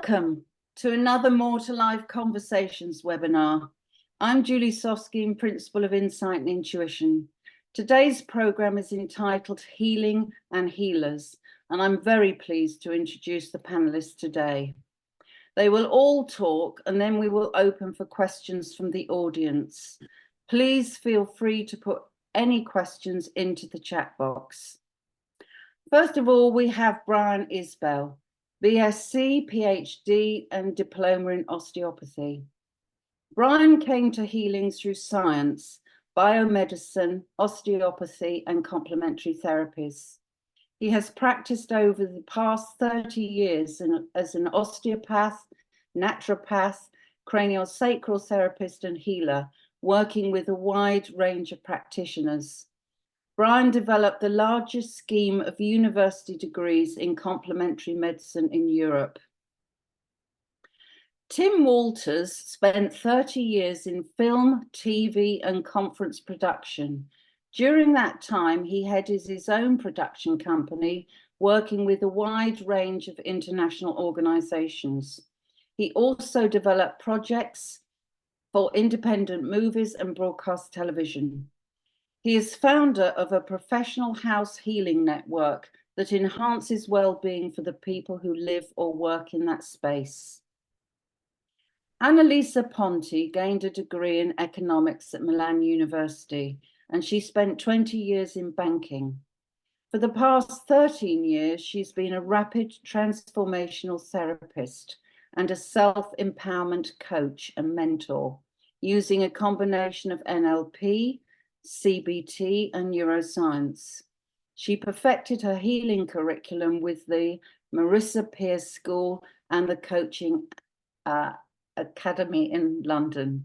Welcome to another More to Life Conversations webinar. I'm Julie Soskin, Principal of Insight and Intuition. Today's program is entitled Healing and Healers, and I'm very pleased to introduce the panelists today. They will all talk and then we will open for questions from the audience. Please feel free to put any questions into the chat box. First of all, we have Brian Isbell, BSc, PhD and Diploma in Osteopathy. Brian came to healing through science, biomedicine, osteopathy and complementary therapies. He has practiced over the past 30 years as an osteopath, naturopath, craniosacral therapist and healer, working with a wide range of practitioners. Brian developed the largest scheme of university degrees in complementary medicine in Europe. Tim Walters spent 30 years in film, TV, and conference production. During that time, he headed his own production company, working with a wide range of international organizations. He also developed projects for independent movies and broadcast television. He is founder of a professional house healing network that enhances well-being for the people who live or work in that space. Annalisa Ponti gained a degree in economics at Milan University, and she spent 20 years in banking. For the past 13 years, she's been a rapid transformational therapist and a self-empowerment coach and mentor, using a combination of NLP, CBT and neuroscience. She perfected her healing curriculum with the Marisa Peers School and the Coaching Academy in London.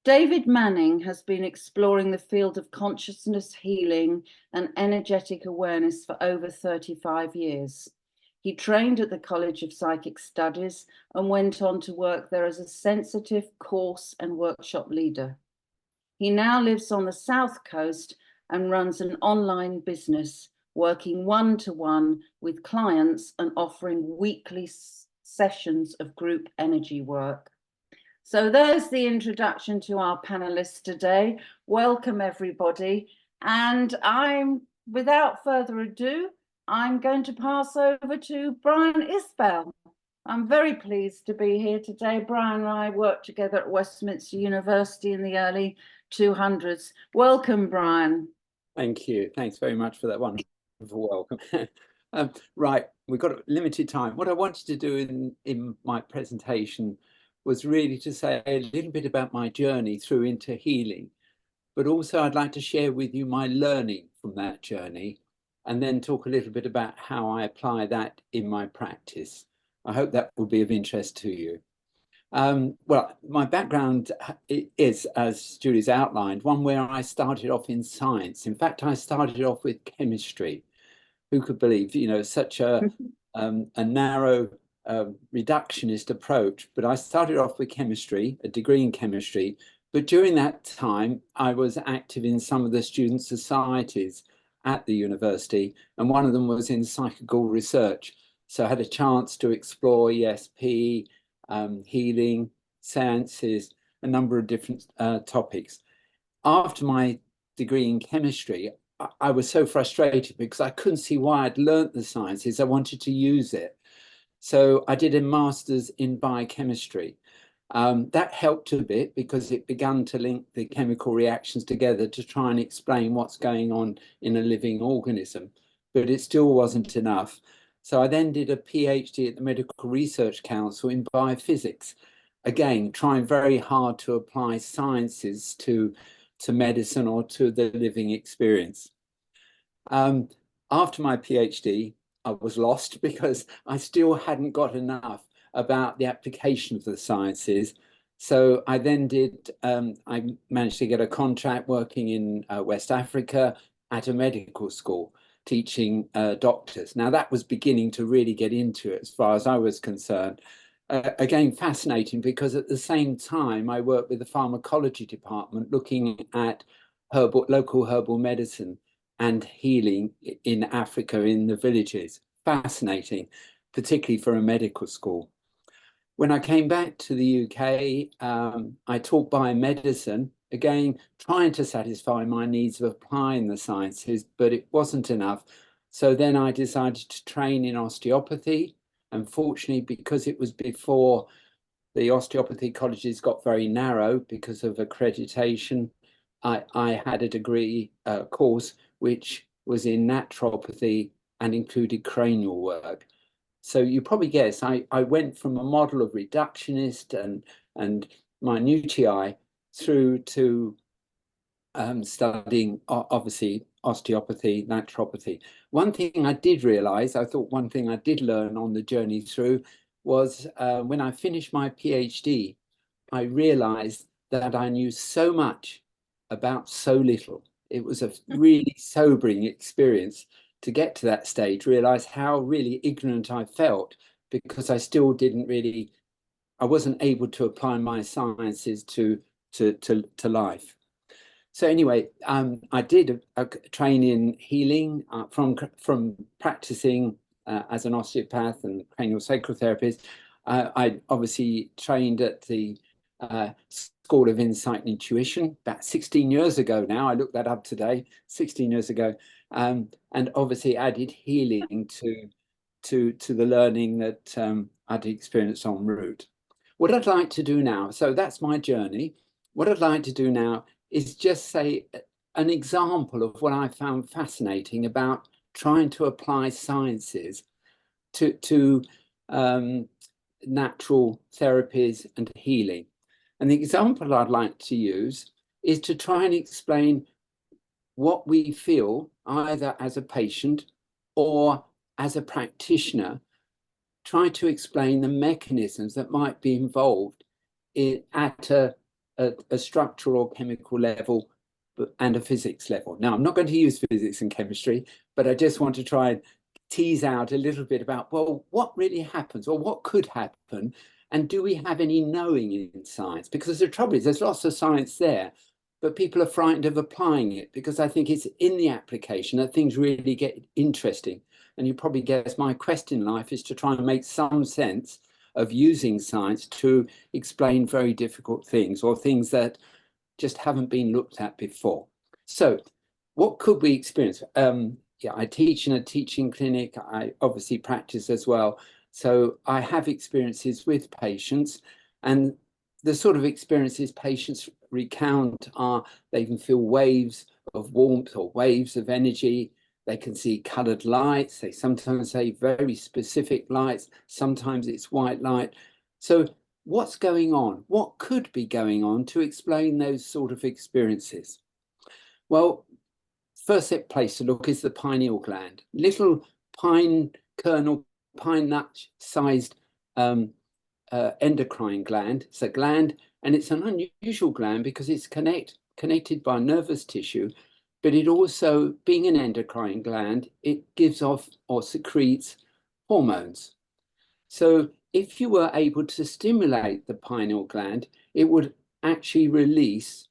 David Manning has been exploring the field of consciousness healing and energetic awareness for over 35 years. He trained at the College of Psychic Studies and went on to work there as a sensitive course and workshop leader. He now lives on the South Coast and runs an online business, working one-to-one with clients and offering weekly sessions of group energy work. So there's the introduction to our panelists today. Welcome, everybody. And without further ado, I'm going to pass over to Brian Isbell. I'm very pleased to be here today. Brian and I worked together at Westminster University in the early 200s. Welcome, Brian. Thank you. Thanks very much for that wonderful welcome. Right, we've got limited time. What I wanted to do in my presentation was really to say a little bit about my journey through into healing, but also I'd like to share with you my learning from that journey and then talk a little bit about how I apply that in my practice. I hope that will be of interest to you. Well, my background is, as Julie's outlined, one where I started off in science. In fact, I started off with chemistry. Who could believe, you know, such a narrow reductionist approach? But I started off with chemistry, a degree in chemistry. But during that time, I was active in some of the student societies at the university, and one of them was in psychical research. So I had a chance to explore ESP, healing, sciences, a number of different topics. After my degree in chemistry, I was so frustrated because I couldn't see why I'd learnt the sciences. I wanted to use it. So I did a master's in biochemistry. That helped a bit because it began to link the chemical reactions together to try and explain what's going on in a living organism, but it still wasn't enough. So I then did a PhD at the Medical Research Council in biophysics, again, trying very hard to apply sciences to medicine or to the living experience. After my PhD, I was lost because I still hadn't got enough about the application of the sciences. So I then I managed to get a contract working in West Africa at a medical school, teaching doctors. Now that was beginning to really get into it as far as I was concerned. Again, fascinating because at the same time, I worked with the pharmacology department looking at local herbal medicine and healing in Africa in the villages. Fascinating. particularly for a medical school. When I came back to the UK, I taught biomedicine, again, trying to satisfy my needs of applying the sciences, but it wasn't enough. So then I decided to train in osteopathy. Unfortunately, because it was before the osteopathy colleges got very narrow because of accreditation, I had a degree course which was in naturopathy and included cranial work. So you probably guess I went from a model of reductionist and minutiae through to studying, obviously, osteopathy, naturopathy. One thing I did realize, I thought one thing I did learn on the journey through was when I finished my PhD, I realized that I knew so much about so little. It was a really sobering experience to get to that stage, realize how really ignorant I felt, because I still didn't really, I wasn't able to apply my sciences to life. So anyway, I did a train in healing from practicing as an osteopath and craniosacral therapist. I obviously trained at the School of Insight and Intuition about 16 years ago now. I looked that up today, 16 years ago, and obviously added healing to the learning that I'd experienced en route. What I'd like to do now, so that's my journey. What I'd like to do now is just say an example of what I found fascinating about trying to apply sciences to natural therapies and healing. And the example I'd like to use is to try and explain what we feel either as a patient or as a practitioner, try to explain the mechanisms that might be involved at a structural or chemical level and a physics level. Now, I'm not going to use physics and chemistry, but I just want to try and tease out a little bit about, well, what really happens or what could happen? And do we have any knowing in science? Because the trouble is, there's lots of science there, but people are frightened of applying it, because I think it's in the application that things really get interesting. And you probably guess my quest in life is to try and make some sense of using science to explain very difficult things or things that just haven't been looked at before. So what could we experience? Yeah, I teach in a teaching clinic. I obviously practice as well. So I have experiences with patients, and the sort of experiences patients recount are they can feel waves of warmth or waves of energy. They can see colored lights. They sometimes say very specific lights. Sometimes it's white light. So what's going on? What could be going on to explain those sort of experiences? Well, first place to look is the pineal gland. Little pine kernel, pine nut-sized endocrine gland. It's a gland, and it's an unusual gland because it's connected by nervous tissue. But it also, being an endocrine gland, it gives off or secretes hormones. So if you were able to stimulate the pineal gland, it would actually release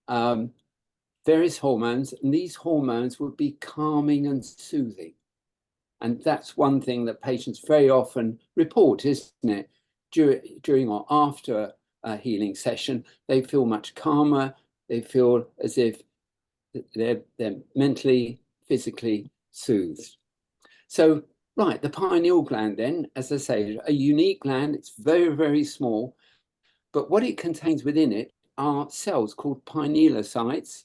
various hormones, and these hormones would be calming and soothing. And that's one thing that patients very often report, isn't it? During or after a healing session, they feel much calmer. They feel as if they're mentally, physically soothed. So, right, the pineal gland then, as I say, a unique gland. It's very, very small, but what it contains within it are cells called pinealocytes.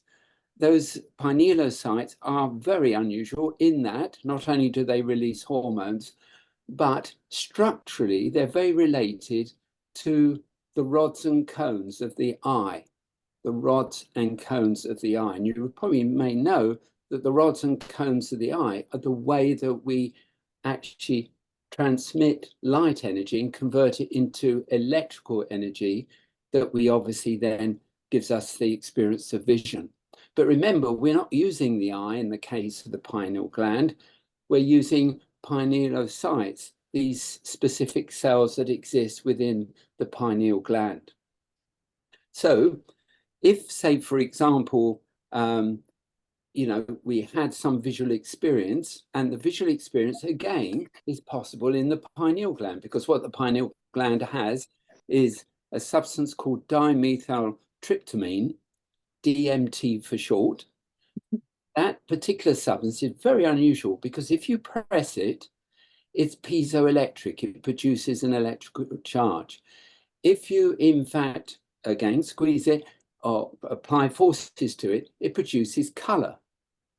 Those pinealocytes are very unusual in that not only do they release hormones, but structurally they're very related to the rods and cones of the eye. The rods and cones of the eye. And you probably may know that the rods and cones of the eye are the way that we actually transmit light energy and convert it into electrical energy that we obviously then gives us the experience of vision. But remember, we're not using the eye in the case of the pineal gland. We're using pinealocytes, these specific cells that exist within the pineal gland. So if, say, for example, we had some visual experience, and the visual experience again is possible in the pineal gland, because what the pineal gland has is a substance called dimethyltryptamine, DMT for short. That particular substance is very unusual because if you press it, it's piezoelectric. It produces an electrical charge. If you, in fact, again, squeeze it or apply forces to it, it produces color,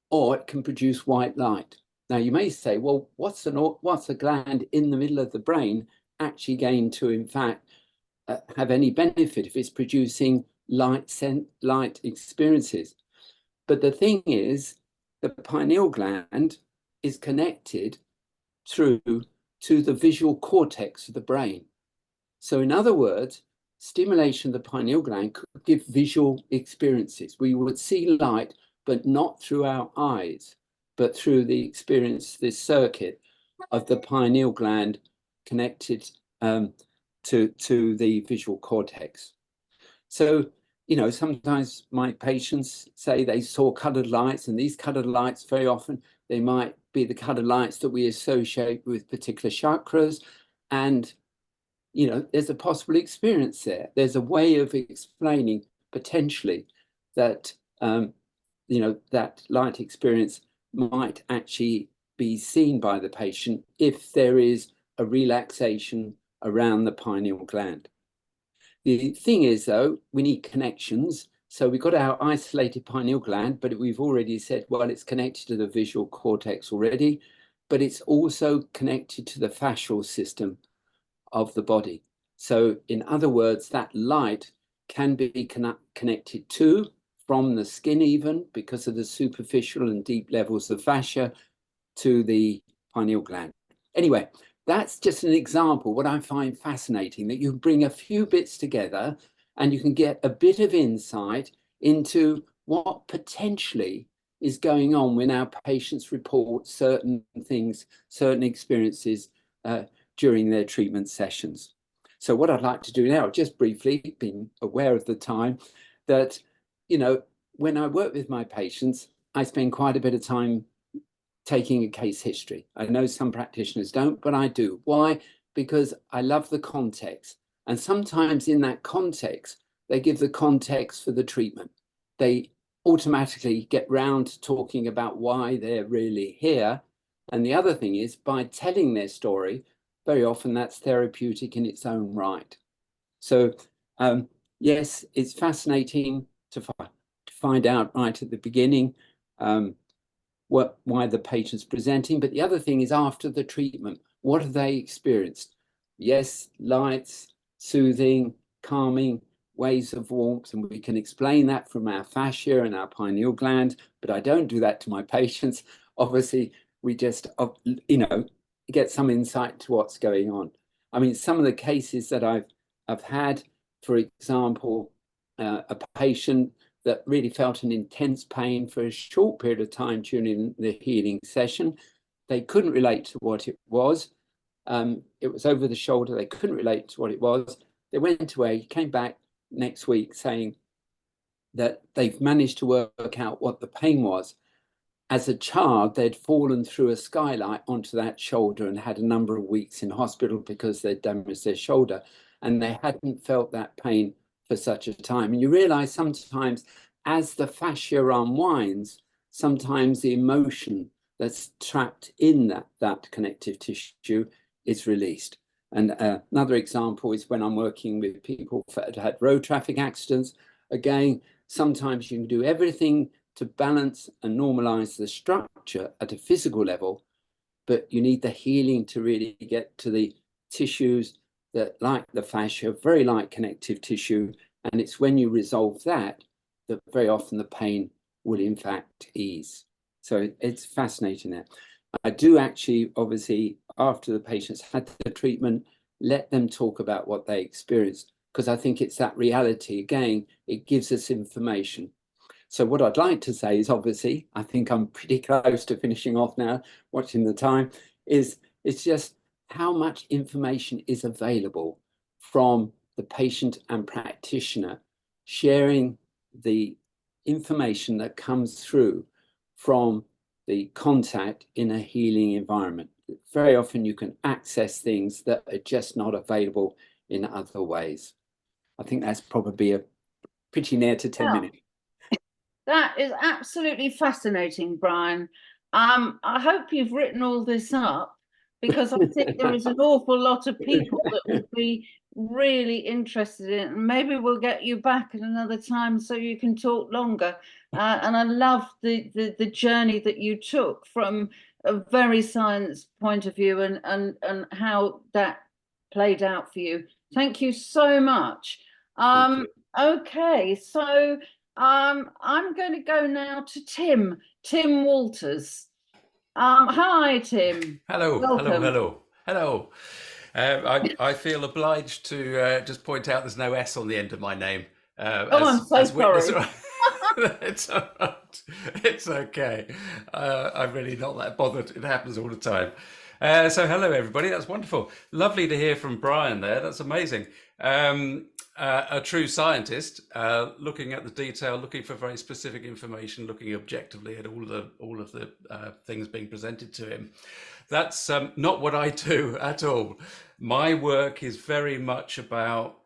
or it can produce white light. Now, you may say, well, what's a gland in the middle of the brain actually going to, in fact, have any benefit if it's producing light experiences? But the thing is, the pineal gland is connected through to the visual cortex of the brain. So in other words, stimulation of the pineal gland could give visual experiences. We would see light, but not through our eyes, but through the experience, this circuit of the pineal gland connected to the visual cortex. So, sometimes my patients say they saw colored lights, and these colored lights, very often, they might be the colored lights that we associate with particular chakras. And, there's a possible experience there. There's a way of explaining potentially that, that light experience might actually be seen by the patient if there is a relaxation around the pineal gland. The thing is, though, we need connections. So we've got our isolated pineal gland, but we've already said, well, it's connected to the visual cortex already, but it's also connected to the fascial system of the body. So in other words, that light can be connected to, from the skin even, because of the superficial and deep levels of fascia, to the pineal gland. Anyway, that's just an example, what I find fascinating, that you bring a few bits together and you can get a bit of insight into what potentially is going on when our patients report certain things, certain experiences during their treatment sessions. So what I'd like to do now, just briefly, being aware of the time, that, when I work with my patients, I spend quite a bit of time taking a case history. I know some practitioners don't, but I do. Why? Because I love the context. And sometimes in that context, they give the context for the treatment. They automatically get round to talking about why they're really here. And the other thing is, by telling their story, very often that's therapeutic in its own right. So yes, it's fascinating to find out right at the beginning why the patient's presenting. But the other thing is, after the treatment, what have they experienced? Yes, lights, soothing, calming, waves of warmth, and we can explain that from our fascia and our pineal gland, but I don't do that to my patients. Obviously, we just, get some insight to what's going on. I mean, some of the cases that I've had, for example, a patient that really felt an intense pain for a short period of time during the healing session. They couldn't relate to what it was. It was over the shoulder. They couldn't relate to what it was. They went away, came back next week saying that they've managed to work out what the pain was. As a child, they'd fallen through a skylight onto that shoulder and had a number of weeks in hospital because they'd damaged their shoulder, and they hadn't felt that pain for such a time. And you realize sometimes as the fascia unwinds, sometimes the emotion that's trapped in that connective tissue is released. And another example is when I'm working with people that had road traffic accidents. Again, sometimes you can do everything to balance and normalize the structure at a physical level, but you need the healing to really get to the tissues that, like the fascia, very light connective tissue. And it's when you resolve that very often the pain will in fact ease. So it's fascinating there. I do actually, obviously, after the patients had the treatment, let them talk about what they experienced, because I think it's that reality. Again, it gives us information. So what I'd like to say is, obviously, I think I'm pretty close to finishing off now, watching the time, it's just how much information is available from the patient and practitioner, sharing the information that comes through from the contact in a healing environment. Very often you can access things that are just not available in other ways. I think that's probably a pretty near to 10 minutes. That is absolutely fascinating, Brian. I hope you've written all this up, because I think there is an awful lot of people that will be really interested in it. And maybe we'll get you back at another time so you can talk longer. And I love the journey that you took from a very science point of view, and how that played out for you. Thank you so much. Okay, so I'm going to go now to Tim Walters. Hi, Tim. Hello, Welcome. hello. I feel obliged to just point out there's no S on the end of my name. I'm so sorry. It's all right. It's okay. I'm really not that bothered. It happens all the time. So hello, everybody. That's wonderful. Lovely to hear from Brian there. That's amazing. A true scientist, looking at the detail, looking for very specific information, looking objectively at all of the things being presented to him. That's not what I do at all. My work is very much about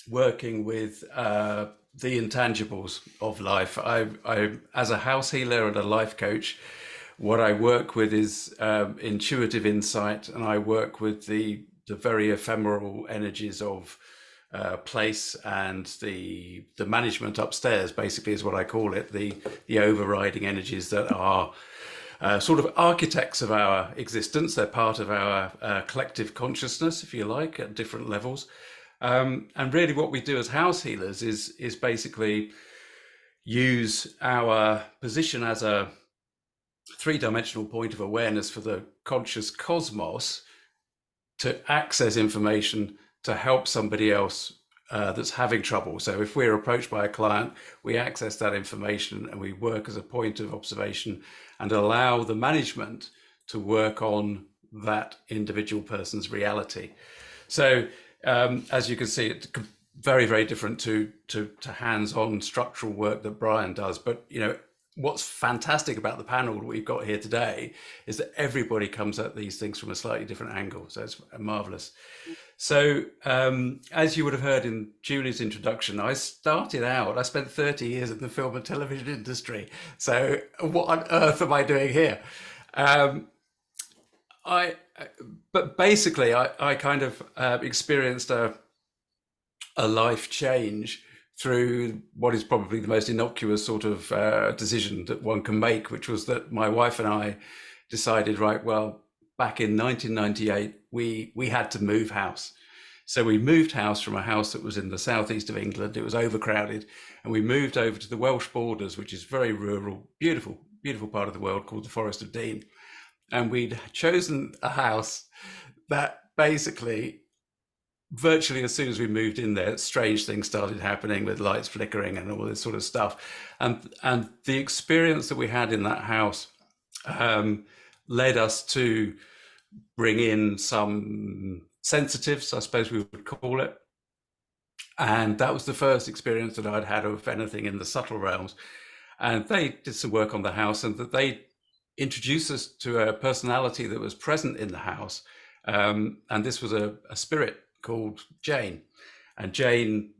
working with the intangibles of life. I as a house healer and a life coach, what I work with is intuitive insight, and I work with the very ephemeral energies of place, and the management upstairs, basically, is what I call it, the overriding energies that are sort of architects of our existence. They're part of our collective consciousness, if you like, at different levels. And really what we do as house healers is basically use our position as a three-dimensional point of awareness for the conscious cosmos to access information to help somebody else that's having trouble. So if we're approached by a client, we access that information and we work as a point of observation and allow the management to work on that individual person's reality. So as you can see, it's very, very different to hands-on structural work that Brian does. But what's fantastic about the panel that we've got here today is that everybody comes at these things from a slightly different angle. So it's marvelous. So as you would have heard in Julie's introduction, I spent 30 years in the film and television industry. So what on earth am I doing here? But basically, I kind of experienced a life change through what is probably the most innocuous sort of decision that one can make, which was that my wife and I decided, right, well, back in 1998, we had to move house. So we moved house from a house that was in the southeast of England. It was overcrowded, and we moved over to the Welsh borders, which is very rural, beautiful, beautiful part of the world called the Forest of Dean. And we'd chosen a house that basically, virtually as soon as we moved in there, strange things started happening with lights flickering and all this sort of stuff. And the experience that we had in that house led us to bring in some sensitives, I suppose we would call it. And that was the first experience that I'd had of anything in the subtle realms. And they did some work on the house, and that they introduced us to a personality that was present in the house. And this was a spirit called Jane. And Jane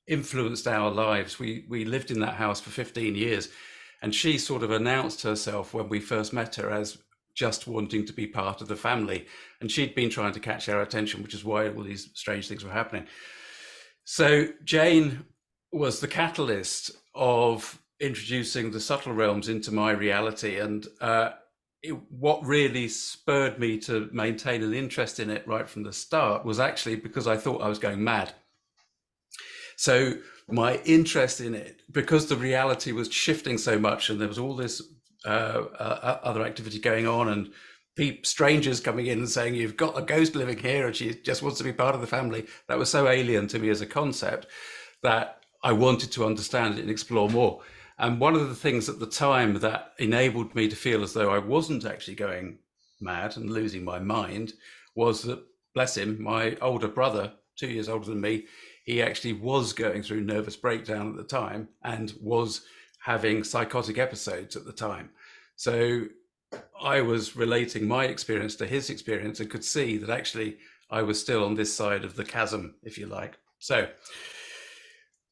influenced our lives. We lived in that house for 15 years. And she sort of announced herself when we first met her as just wanting to be part of the family. And she'd been trying to catch our attention, which is why all these strange things were happening. So Jane was the catalyst of introducing the subtle realms into my reality. And what really spurred me to maintain an interest in it right from the start was actually because I thought I was going mad. So my interest in it, because the reality was shifting so much and there was all this other activity going on, and strangers coming in and saying, you've got a ghost living here and she just wants to be part of the family. That was so alien to me as a concept that I wanted to understand it and explore more. And one of the things at the time that enabled me to feel as though I wasn't actually going mad and losing my mind was that, bless him, my older brother, 2 years older than me, he actually was going through nervous breakdown at the time and was having psychotic episodes at the time. So I was relating my experience to his experience and could see that actually I was still on this side of the chasm, if you like. So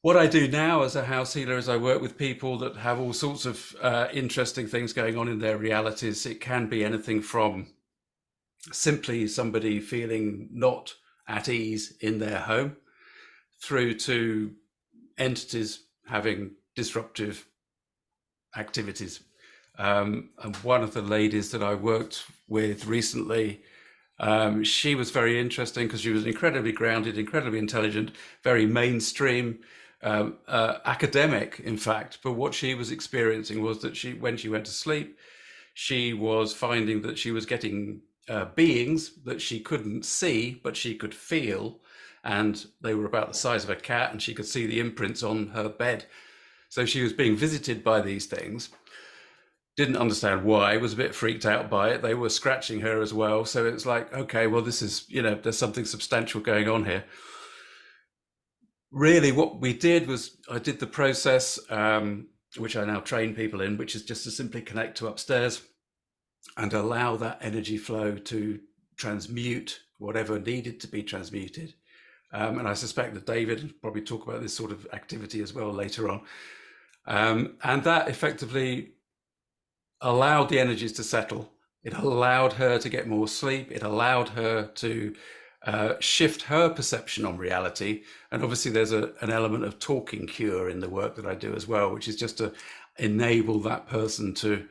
what I do now as a house healer is I work with people that have all sorts of interesting things going on in their realities. It can be anything from simply somebody feeling not at ease in their home through to entities having disruptive activities. And one of the ladies that I worked with recently, she was very interesting because she was incredibly grounded, incredibly intelligent, very mainstream, academic, in fact. But what she was experiencing was that when she went to sleep, she was finding that she was getting beings that she couldn't see, but she could feel. And they were about the size of a cat, and she could see the imprints on her bed. So she was being visited by these things. Didn't understand why, was a bit freaked out by it. They were scratching her as well. So it's like, okay, well, this is, there's something substantial going on here. Really, what we did was I did the process, which I now train people in, which is just to simply connect to upstairs and allow that energy flow to transmute whatever needed to be transmuted. And I suspect that David will probably talk about this sort of activity as well later on. And that effectively allowed the energies to settle. It allowed her to get more sleep. It allowed her to shift her perception on reality. And obviously there's an element of talking cure in the work that I do as well, which is just to enable that person to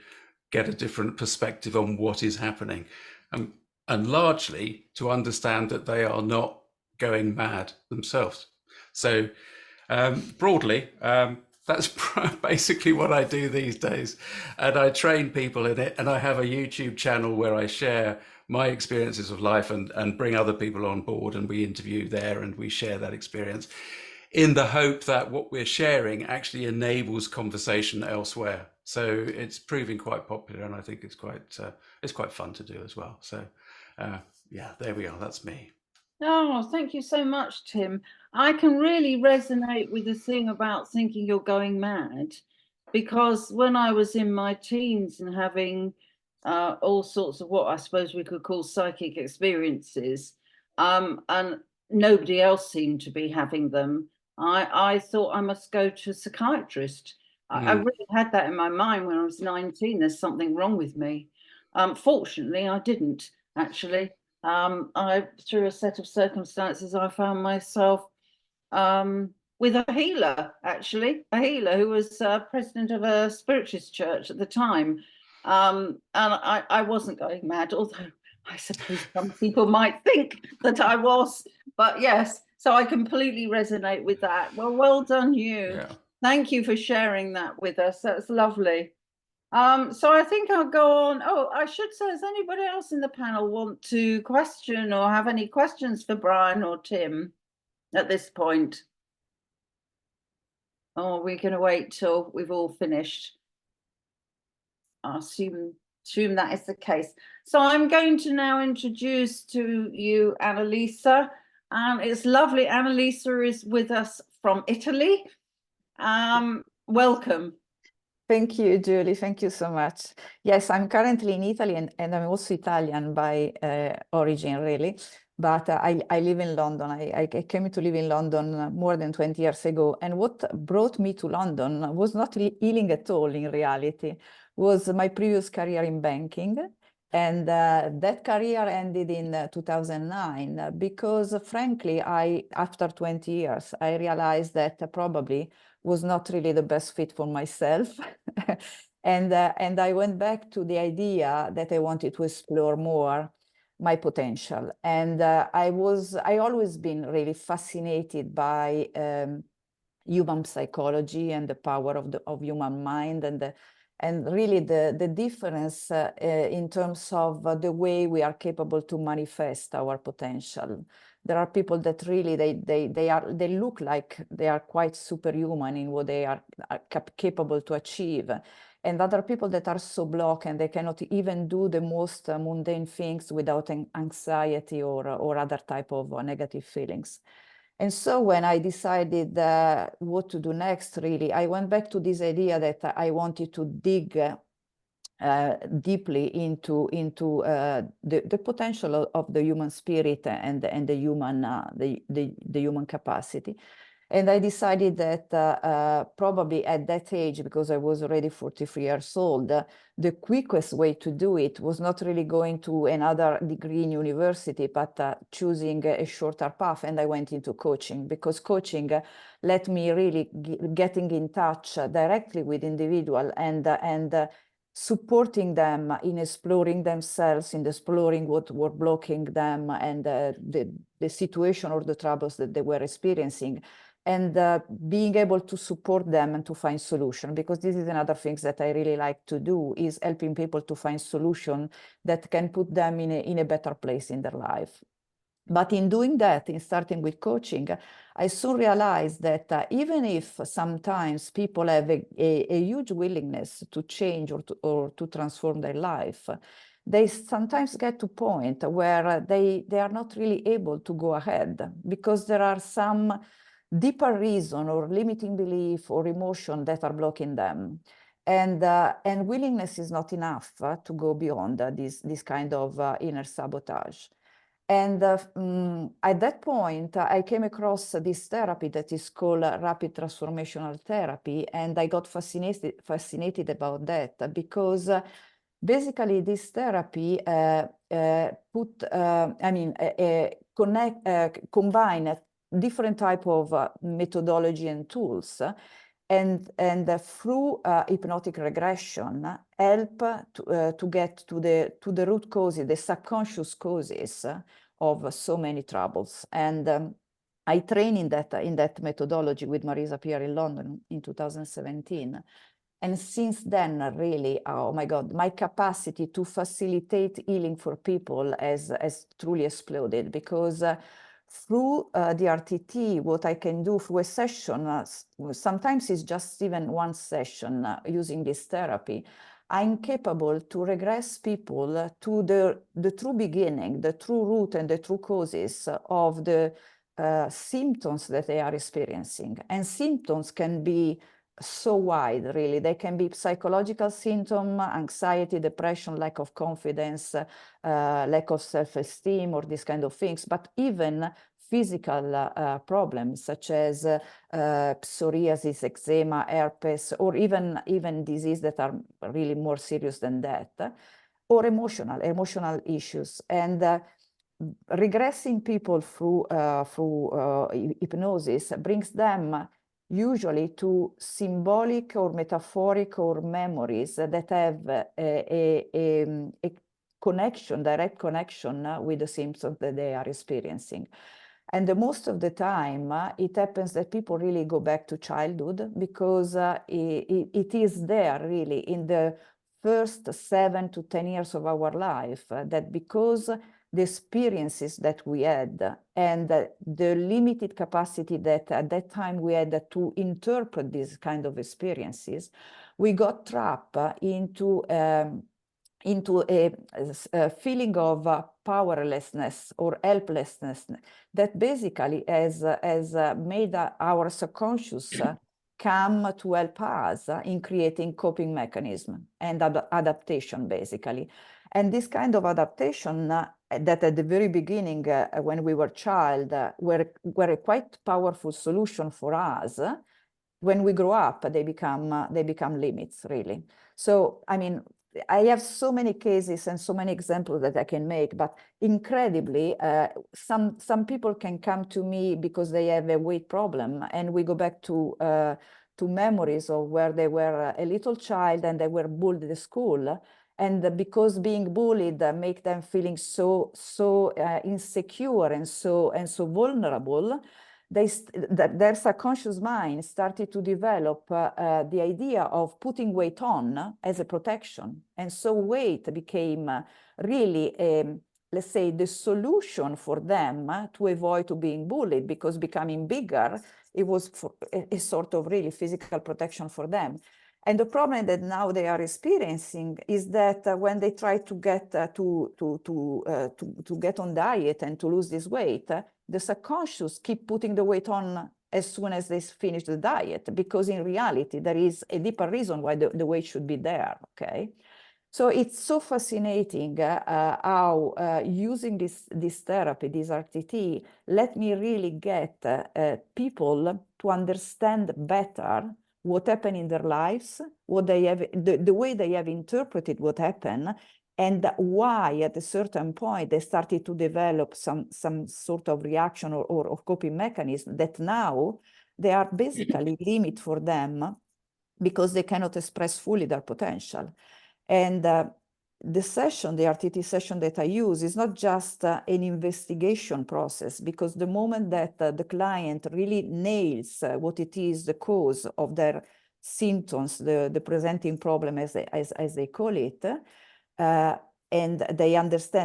get a different perspective on what is happening. And largely to understand that they are not going mad themselves. So broadly, that's basically what I do these days. And I train people in it. And I have a YouTube channel where I share my experiences of life and bring other people on board, and we interview there and we share that experience in the hope that what we're sharing actually enables conversation elsewhere. So it's proving quite popular, and I think it's quite fun to do as well. So yeah, there we are. That's me. Oh, thank you so much, Tim. I can really resonate with the thing about thinking you're going mad, because when I was in my teens and having all sorts of what I suppose we could call psychic experiences, and nobody else seemed to be having them, I thought I must go to a psychiatrist. I really had that in my mind when I was 19. There's something wrong with me. Fortunately, I didn't actually. Through a set of circumstances, I found myself with a healer, who was president of a spiritist church at the time. And I wasn't going mad, although I suppose some people might think that I was. But yes, so I completely resonate with that. Well done, you. Yeah. Thank you for sharing that with us. That's lovely. So I think I'll go on. Oh, I should say, does anybody else in the panel want to question or have any questions for Brian or Tim at this point? Oh, we're going to wait till we've all finished. I assume that is the case. So I'm going to now introduce to you Annalisa. It's lovely. Annalisa is with us from Italy. Welcome. Thank you, Julie. Thank you so much. Yes, I'm currently in Italy, and I'm also Italian by origin, really. But I live in London. I came to live in London more than 20 years ago. And what brought me to London was not healing at all, in reality, was my previous career in banking. And that career ended in 2009 because, frankly, after 20 years, I realized that probably was not really the best fit for myself. and I went back to the idea that I wanted to explore more my potential. And I always been really fascinated by human psychology and the power of human mind, and really the difference in terms of the way we are capable to manifest our potential. There are people that really they look like they are quite superhuman in what they are capable to achieve, and other people that are so blocked and they cannot even do the most mundane things without anxiety or other type of negative feelings. And so when I decided what to do next, really, I went back to this idea that I wanted to dig deeply into the potential of the human spirit and the human capacity. And I decided that probably at that age, because I was already 43 years old, the quickest way to do it was not really going to another degree in university, but choosing a shorter path. And I went into coaching, because coaching let me really getting in touch directly with individual and supporting them in exploring themselves, in exploring what were blocking them and the situation or the troubles that they were experiencing, and being able to support them and to find solution, because this is another thing that I really like to do, is helping people to find solution that can put them in a better place in their life. But in doing that, in starting with coaching, I soon realized that even if sometimes people have a huge willingness to change or to transform their life, they sometimes get to a point where they are not really able to go ahead, because there are some deeper reason or limiting belief or emotion that are blocking them. And willingness is not enough to go beyond this kind of inner sabotage. And at that point, I came across this therapy that is called Rapid Transformational Therapy, and I got fascinated about that, because basically this therapy combine different type of methodology and tools, and through hypnotic regression help to get to the root causes, the subconscious causes of so many troubles. And I trained in that methodology with Marisa here in London in 2017. And since then, really, oh my God, my capacity to facilitate healing for people has truly exploded, because through the RTT, what I can do through a session, sometimes it's just even one session using this therapy, I'm capable to regress people to the true beginning, the true root and the true causes of the symptoms that they are experiencing. And symptoms can be so wide, really. They can be psychological symptoms, anxiety, depression, lack of confidence, lack of self-esteem, or these kind of things, but even physical problems such as psoriasis, eczema, herpes, or even diseases that are really more serious than that, or emotional issues. And regressing people through hypnosis brings them usually to symbolic or metaphoric or memories that have a connection, direct connection with the symptoms that they are experiencing. And most of the time, it happens that people really go back to childhood, because it is there really in the first 7 to 10 years of our life that, because the experiences that we had and the limited capacity that at that time we had to interpret these kind of experiences, we got trapped into a feeling of powerlessness or helplessness that basically has made our subconscious come to help us in creating coping mechanism and adaptation, basically. And this kind of adaptation that at the very beginning, when we were child, were a quite powerful solution for us. When we grow up, they become limits, really. So, I mean, I have so many cases and so many examples that I can make, but incredibly, some people can come to me because they have a weight problem, and we go back to memories of where they were a little child and they were bullied at school. And because being bullied make them feeling so insecure and so vulnerable, their subconscious mind started to develop the idea of putting weight on as a protection. And so weight became really, let's say, the solution for them to avoid being bullied, because becoming bigger, it was a sort of really physical protection for them. And the problem that now they are experiencing is that when they try to get to get on diet and to lose this weight, the subconscious keep putting the weight on as soon as they finish the diet, because in reality there is a deeper reason why the weight should be there. Okay, so it's so fascinating how using this therapy, this RTT, let me really get people to understand better what happened in their lives, what they have, the way they have interpreted what happened, and why at a certain point they started to develop some sort of reaction or coping mechanism that now they are basically limit for them because they cannot express fully their potential. And the session, the RTT session that I use, is not just an investigation process, because the moment that the client really nails what it is, the cause of their symptoms, the presenting problem as they call it, and they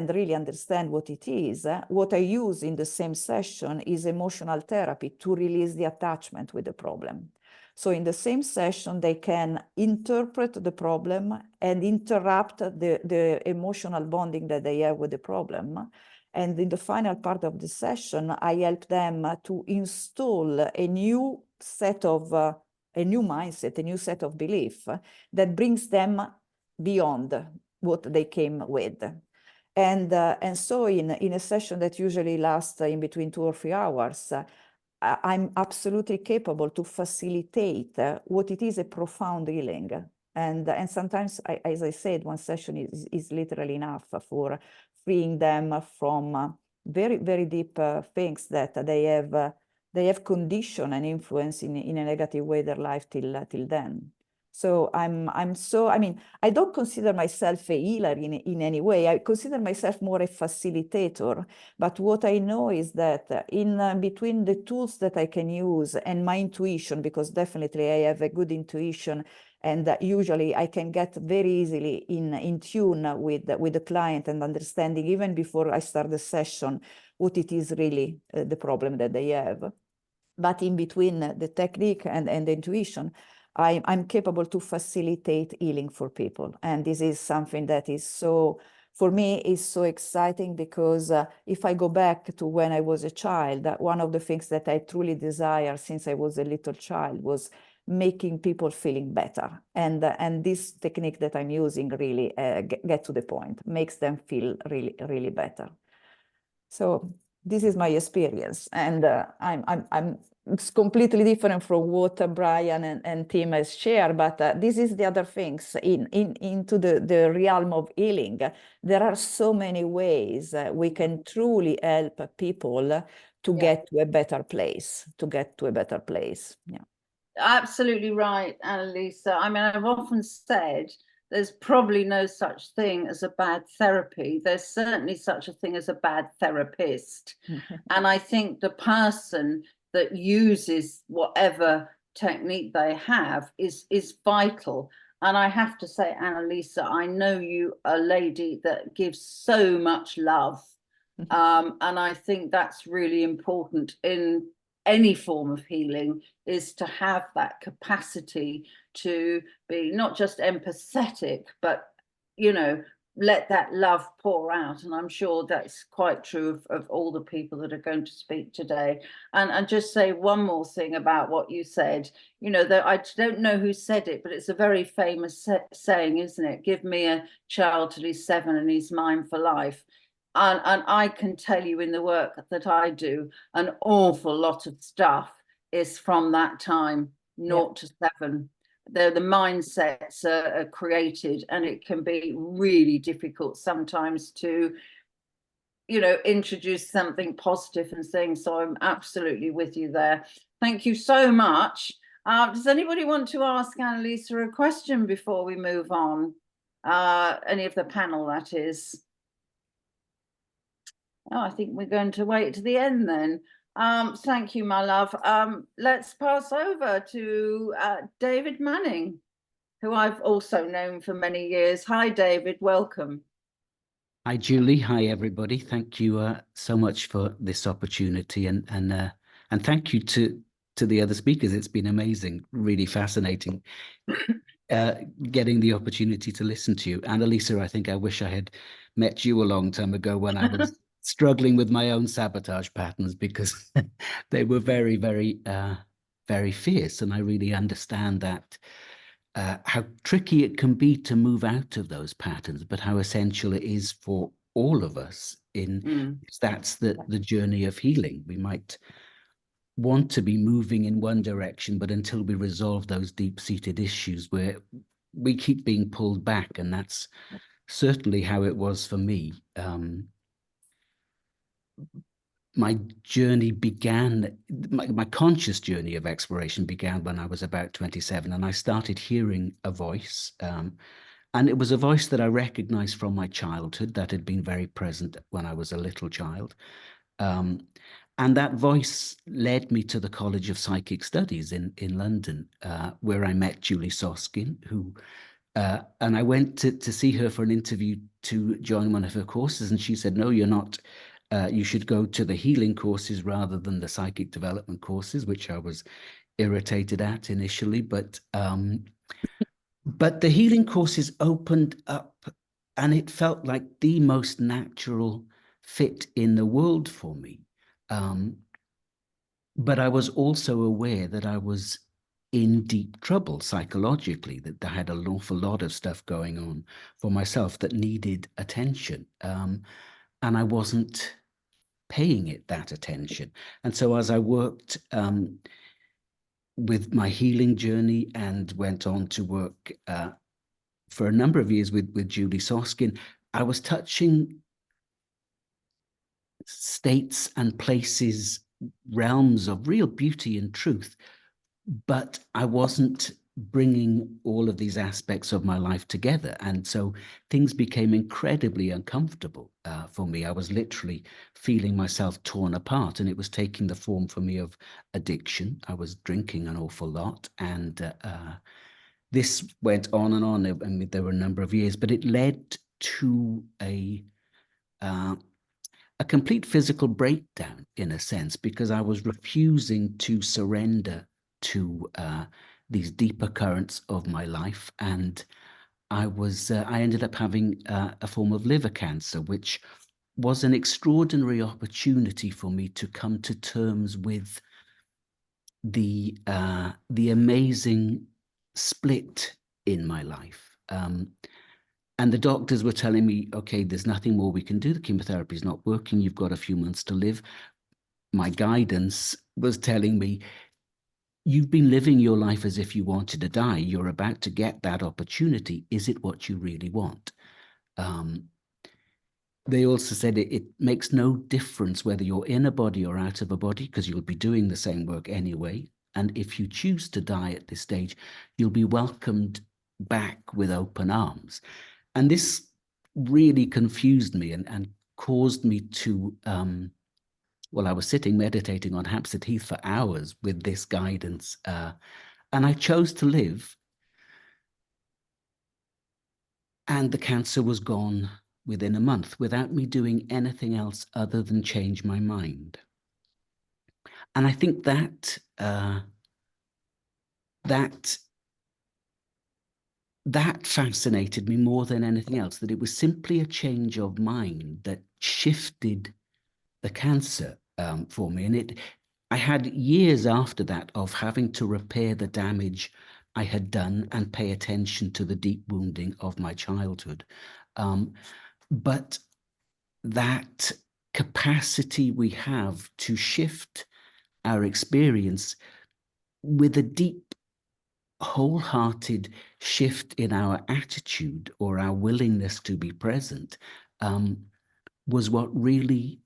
really understand what it is, what I use in the same session is emotional therapy to release the attachment with the problem. So in the same session, they can interpret the problem and interrupt the emotional bonding that they have with the problem. And in the final part of the session, I help them to install a new set of, a new mindset, a new set of belief that brings them beyond what they came with. And so in a session that usually lasts in between 2 or 3 hours, I'm absolutely capable to facilitate what it is a profound healing. And sometimes, as I said, one session is literally enough for freeing them from very, very deep things that they have conditioned and influenced in a negative way their life till then. So I mean, I don't consider myself a healer in any way. I consider myself more a facilitator. But what I know is that in between the tools that I can use and my intuition, because definitely I have a good intuition, and usually I can get very easily in tune with the client and understanding even before I start the session what it is really the problem that they have. But in between the technique and the intuition, I'm capable to facilitate healing for people. And this is something that is so, for me, is so exciting, because if I go back to when I was a child, one of the things that I truly desire since I was a little child was making people feeling better. And this technique that I'm using really get to the point, makes them feel really, really better. So this is my experience, and it's completely different from what Brian and Tim has shared, but this is the other things into the realm of healing. There are so many ways we can truly help people to get to a better place, Yeah. Absolutely right, Annalisa. I mean, I've often said there's probably no such thing as a bad therapy. There's certainly such a thing as a bad therapist. And I think the person that uses whatever technique they have is vital. And I have to say, Annalisa, I know you a lady that gives so much love. And I think that's really important in any form of healing, is to have that capacity to be not just empathetic, but, you know, let that love pour out. And I'm sure that's quite true of all the people that are going to speak today. And just say one more thing about what you said, you know, that I don't know who said it, but it's a very famous saying, isn't it? Give me a child till he's 7 and he's mine for life. And I can tell you, in the work that I do, an awful lot of stuff is from that time, 0 to 7. The mindsets are created, and it can be really difficult sometimes to, you know, introduce something positive and things. So I'm absolutely with you there. Thank you so much. Does anybody want to ask Annalisa a question before we move on? Any of the panel, that is. Oh, I think we're going to wait to the end then. Thank you, my love. Let's pass over to David Manning, who I've also known for many years. Hi, David. Welcome. Hi, Julie. Hi, everybody. Thank you so much for this opportunity, and thank you to the other speakers. It's been amazing, really fascinating. getting the opportunity to listen to you. Annalisa, I think I wish I had met you a long time ago when I was struggling with my own sabotage patterns, because they were very, very, very fierce. And I really understand that, how tricky it can be to move out of those patterns, but how essential it is for all of us that's the journey of healing. We might want to be moving in one direction, but until we resolve those deep-seated issues, where we keep being pulled back. And that's certainly how it was for me. My journey began, my conscious journey of exploration began when I was about 27, and I started hearing a voice. And it was a voice that I recognized from my childhood, that had been very present when I was a little child. And that voice led me to the College of Psychic Studies in London, where I met Julie Soskin, who, and I went to see her for an interview to join one of her courses. And she said, no, you're not, you should go to the healing courses rather than the psychic development courses, which I was irritated at initially. But the healing courses opened up, and it felt like the most natural fit in the world for me. But I was also aware that I was in deep trouble psychologically, that I had an awful lot of stuff going on for myself that needed attention. And I wasn't paying it that attention. And so as I worked with my healing journey and went on to work for a number of years with Julie Soskin, I was touching states and places, realms of real beauty and truth, but I wasn't bringing all of these aspects of my life together. And so things became incredibly uncomfortable for me. I was literally feeling myself torn apart, and it was taking the form for me of addiction. I was drinking an awful lot, and this went on and on. I mean, there were a number of years, but it led to a complete physical breakdown, in a sense, because I was refusing to surrender to these deeper currents of my life. And I ended up having a form of liver cancer, which was an extraordinary opportunity for me to come to terms with the amazing split in my life. And the doctors were telling me, okay, there's nothing more we can do. The chemotherapy is not working. You've got a few months to live. My guidance was telling me, you've been living your life as if you wanted to die. You're about to get that opportunity. Is it what you really want? They also said it makes no difference whether you're in a body or out of a body, because you'll be doing the same work anyway. And if you choose to die at this stage, you'll be welcomed back with open arms. And this really confused me and caused me to, well, I was sitting meditating on Hampstead Heath for hours with this guidance, and I chose to live. And the cancer was gone within a month without me doing anything else other than change my mind. And I think that that fascinated me more than anything else, that it was simply a change of mind that shifted the cancer for me. And I had years after that of having to repair the damage I had done and pay attention to the deep wounding of my childhood. But that capacity we have to shift our experience with a deep, wholehearted shift in our attitude or our willingness to be present was what really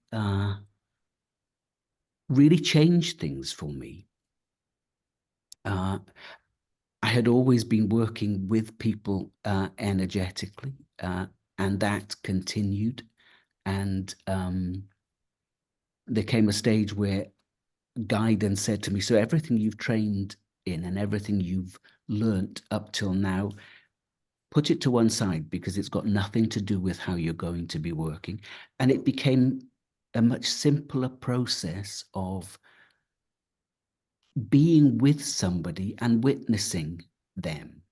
changed things for me. I had always been working with people energetically, and that continued. And there came a stage where guidance said to me, so everything you've trained in and everything you've learnt up till now, put it to one side, because it's got nothing to do with how you're going to be working. And it became a much simpler process of being with somebody and witnessing them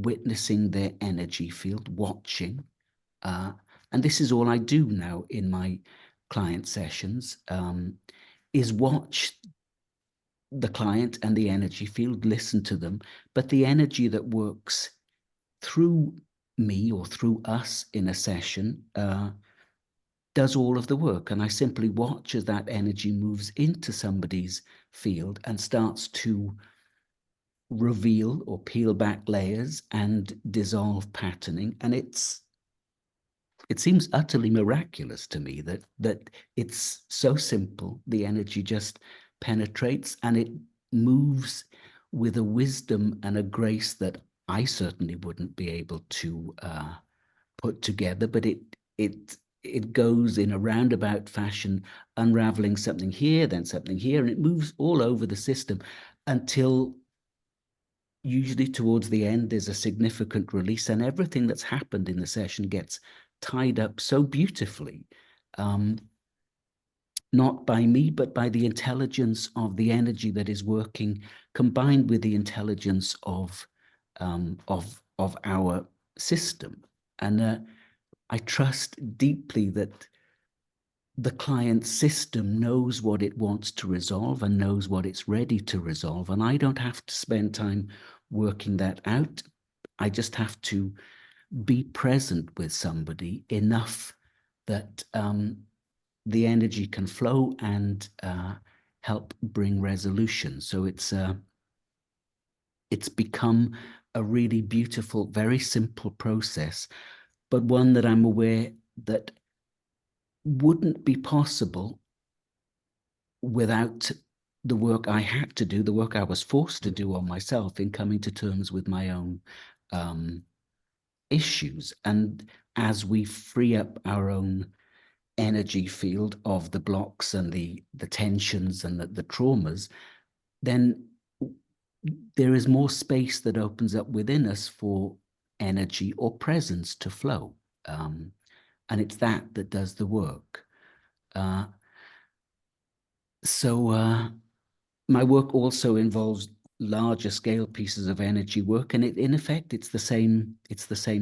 witnessing their energy field, watching. And this is all I do now in my client sessions, is watch the client and the energy field, listen to them, but the energy that works through me or through us in a session does all of the work. And I simply watch as that energy moves into somebody's field and starts to reveal or peel back layers and dissolve patterning. And it seems utterly miraculous to me that it's so simple. The energy just penetrates and it moves with a wisdom and a grace that I certainly wouldn't be able to put together, but it goes in a roundabout fashion, unraveling something here, then something here, and it moves all over the system until usually towards the end there's a significant release, and everything that's happened in the session gets tied up so beautifully, not by me, but by the intelligence of the energy that is working, combined with the intelligence of our system. And I trust deeply that the client's system knows what it wants to resolve and knows what it's ready to resolve. And I don't have to spend time working that out. I just have to be present with somebody enough that the energy can flow and help bring resolution. So it's become a really beautiful, very simple process, but one that I'm aware that wouldn't be possible without the work I had to do, the work I was forced to do on myself in coming to terms with my own issues. And as we free up our own energy field of the blocks and the tensions and the traumas, then there is more space that opens up within us for energy or presence to flow. And it's that does the work. So my work also involves larger scale pieces of energy work, and in effect, it's the same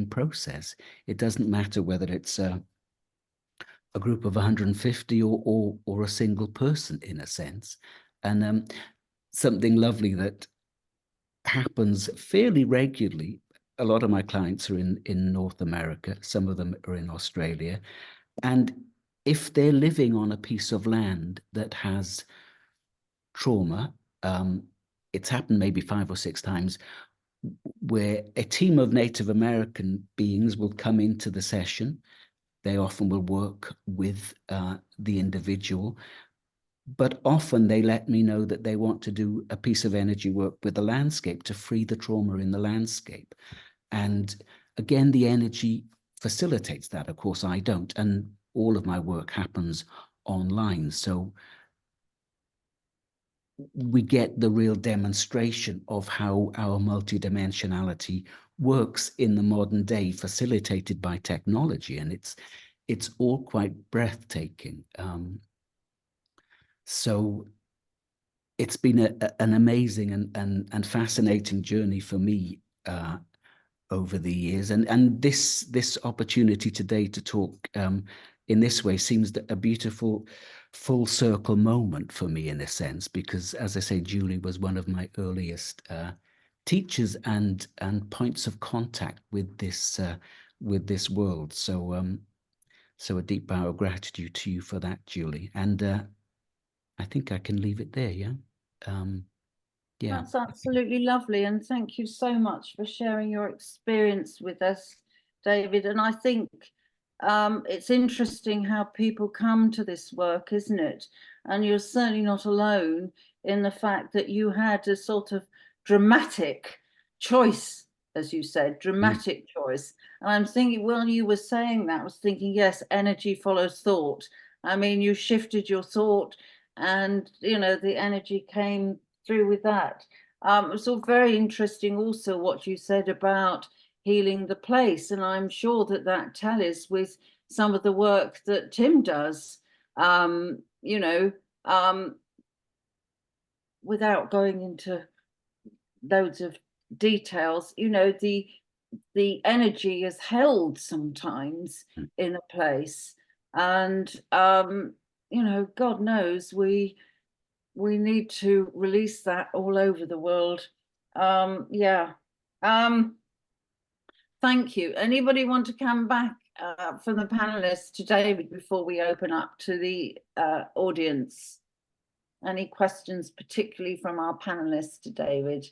process. It doesn't matter whether it's a group of 150 or a single person, in a sense. And something lovely that happens fairly regularly. A lot of my clients are in North America. Some of them are in Australia. And if they're living on a piece of land that has trauma, it's happened maybe 5 or 6 times, where a team of Native American beings will come into the session. They often will work with the individual, but often they let me know that they want to do a piece of energy work with the landscape to free the trauma in the landscape. And again, the energy facilitates that. Of course, I don't. And all of my work happens online. So we get the real demonstration of how our multidimensionality works in the modern day, facilitated by technology. And it's all quite breathtaking. So it's been an amazing and fascinating journey for me over the years. And this opportunity today to talk in this way seems a beautiful full circle moment for me, in a sense, because, as I say, Julie was one of my earliest teachers and points of contact with this world. So so a deep bow of gratitude to you for that, Julie. And I think I can leave it there. Yeah. Yeah. That's absolutely lovely. And thank you so much for sharing your experience with us, David. And I think it's interesting how people come to this work, isn't it? And you're certainly not alone in the fact that you had a sort of dramatic choice, as you said, dramatic choice. And I'm thinking, while you were saying that, I was thinking, yes, energy follows thought. I mean, you shifted your thought and, the energy came through with that. It's all very interesting also what you said about healing the place, and I'm sure that tallies with some of the work that Tim does, without going into loads of details. The the energy is held sometimes in a place, and you know, God knows we need to release that all over the world. Yeah. Thank you. Anybody want to come back from the panelists to David before we open up to the audience? Any questions, particularly from our panelists to David?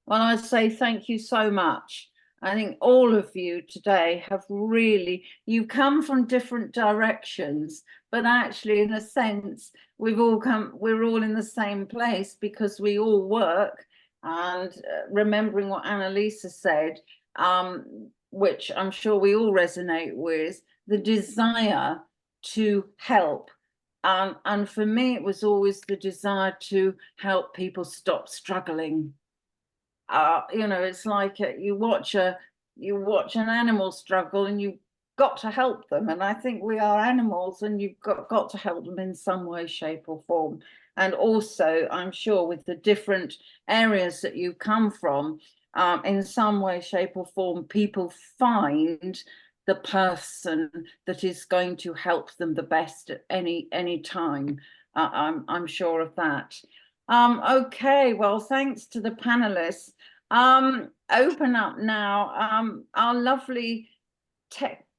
Well, I'd say thank you so much. I think all of you today have really, you come from different directions, but actually in a sense, we're all in the same place because we all work. And remembering what Annalisa said, which I'm sure we all resonate with, the desire to help. And for me, it was always the desire to help people stop struggling. You know, it's like you watch an animal struggle and you've got to help them. And I think we are animals, and you've got to help them in some way, shape, or form. And also, I'm sure with the different areas that you come from, in some way, shape, or form, people find the person that is going to help them the best at any time. I'm sure of that. Okay, well, thanks to the panelists. Open up now. Our lovely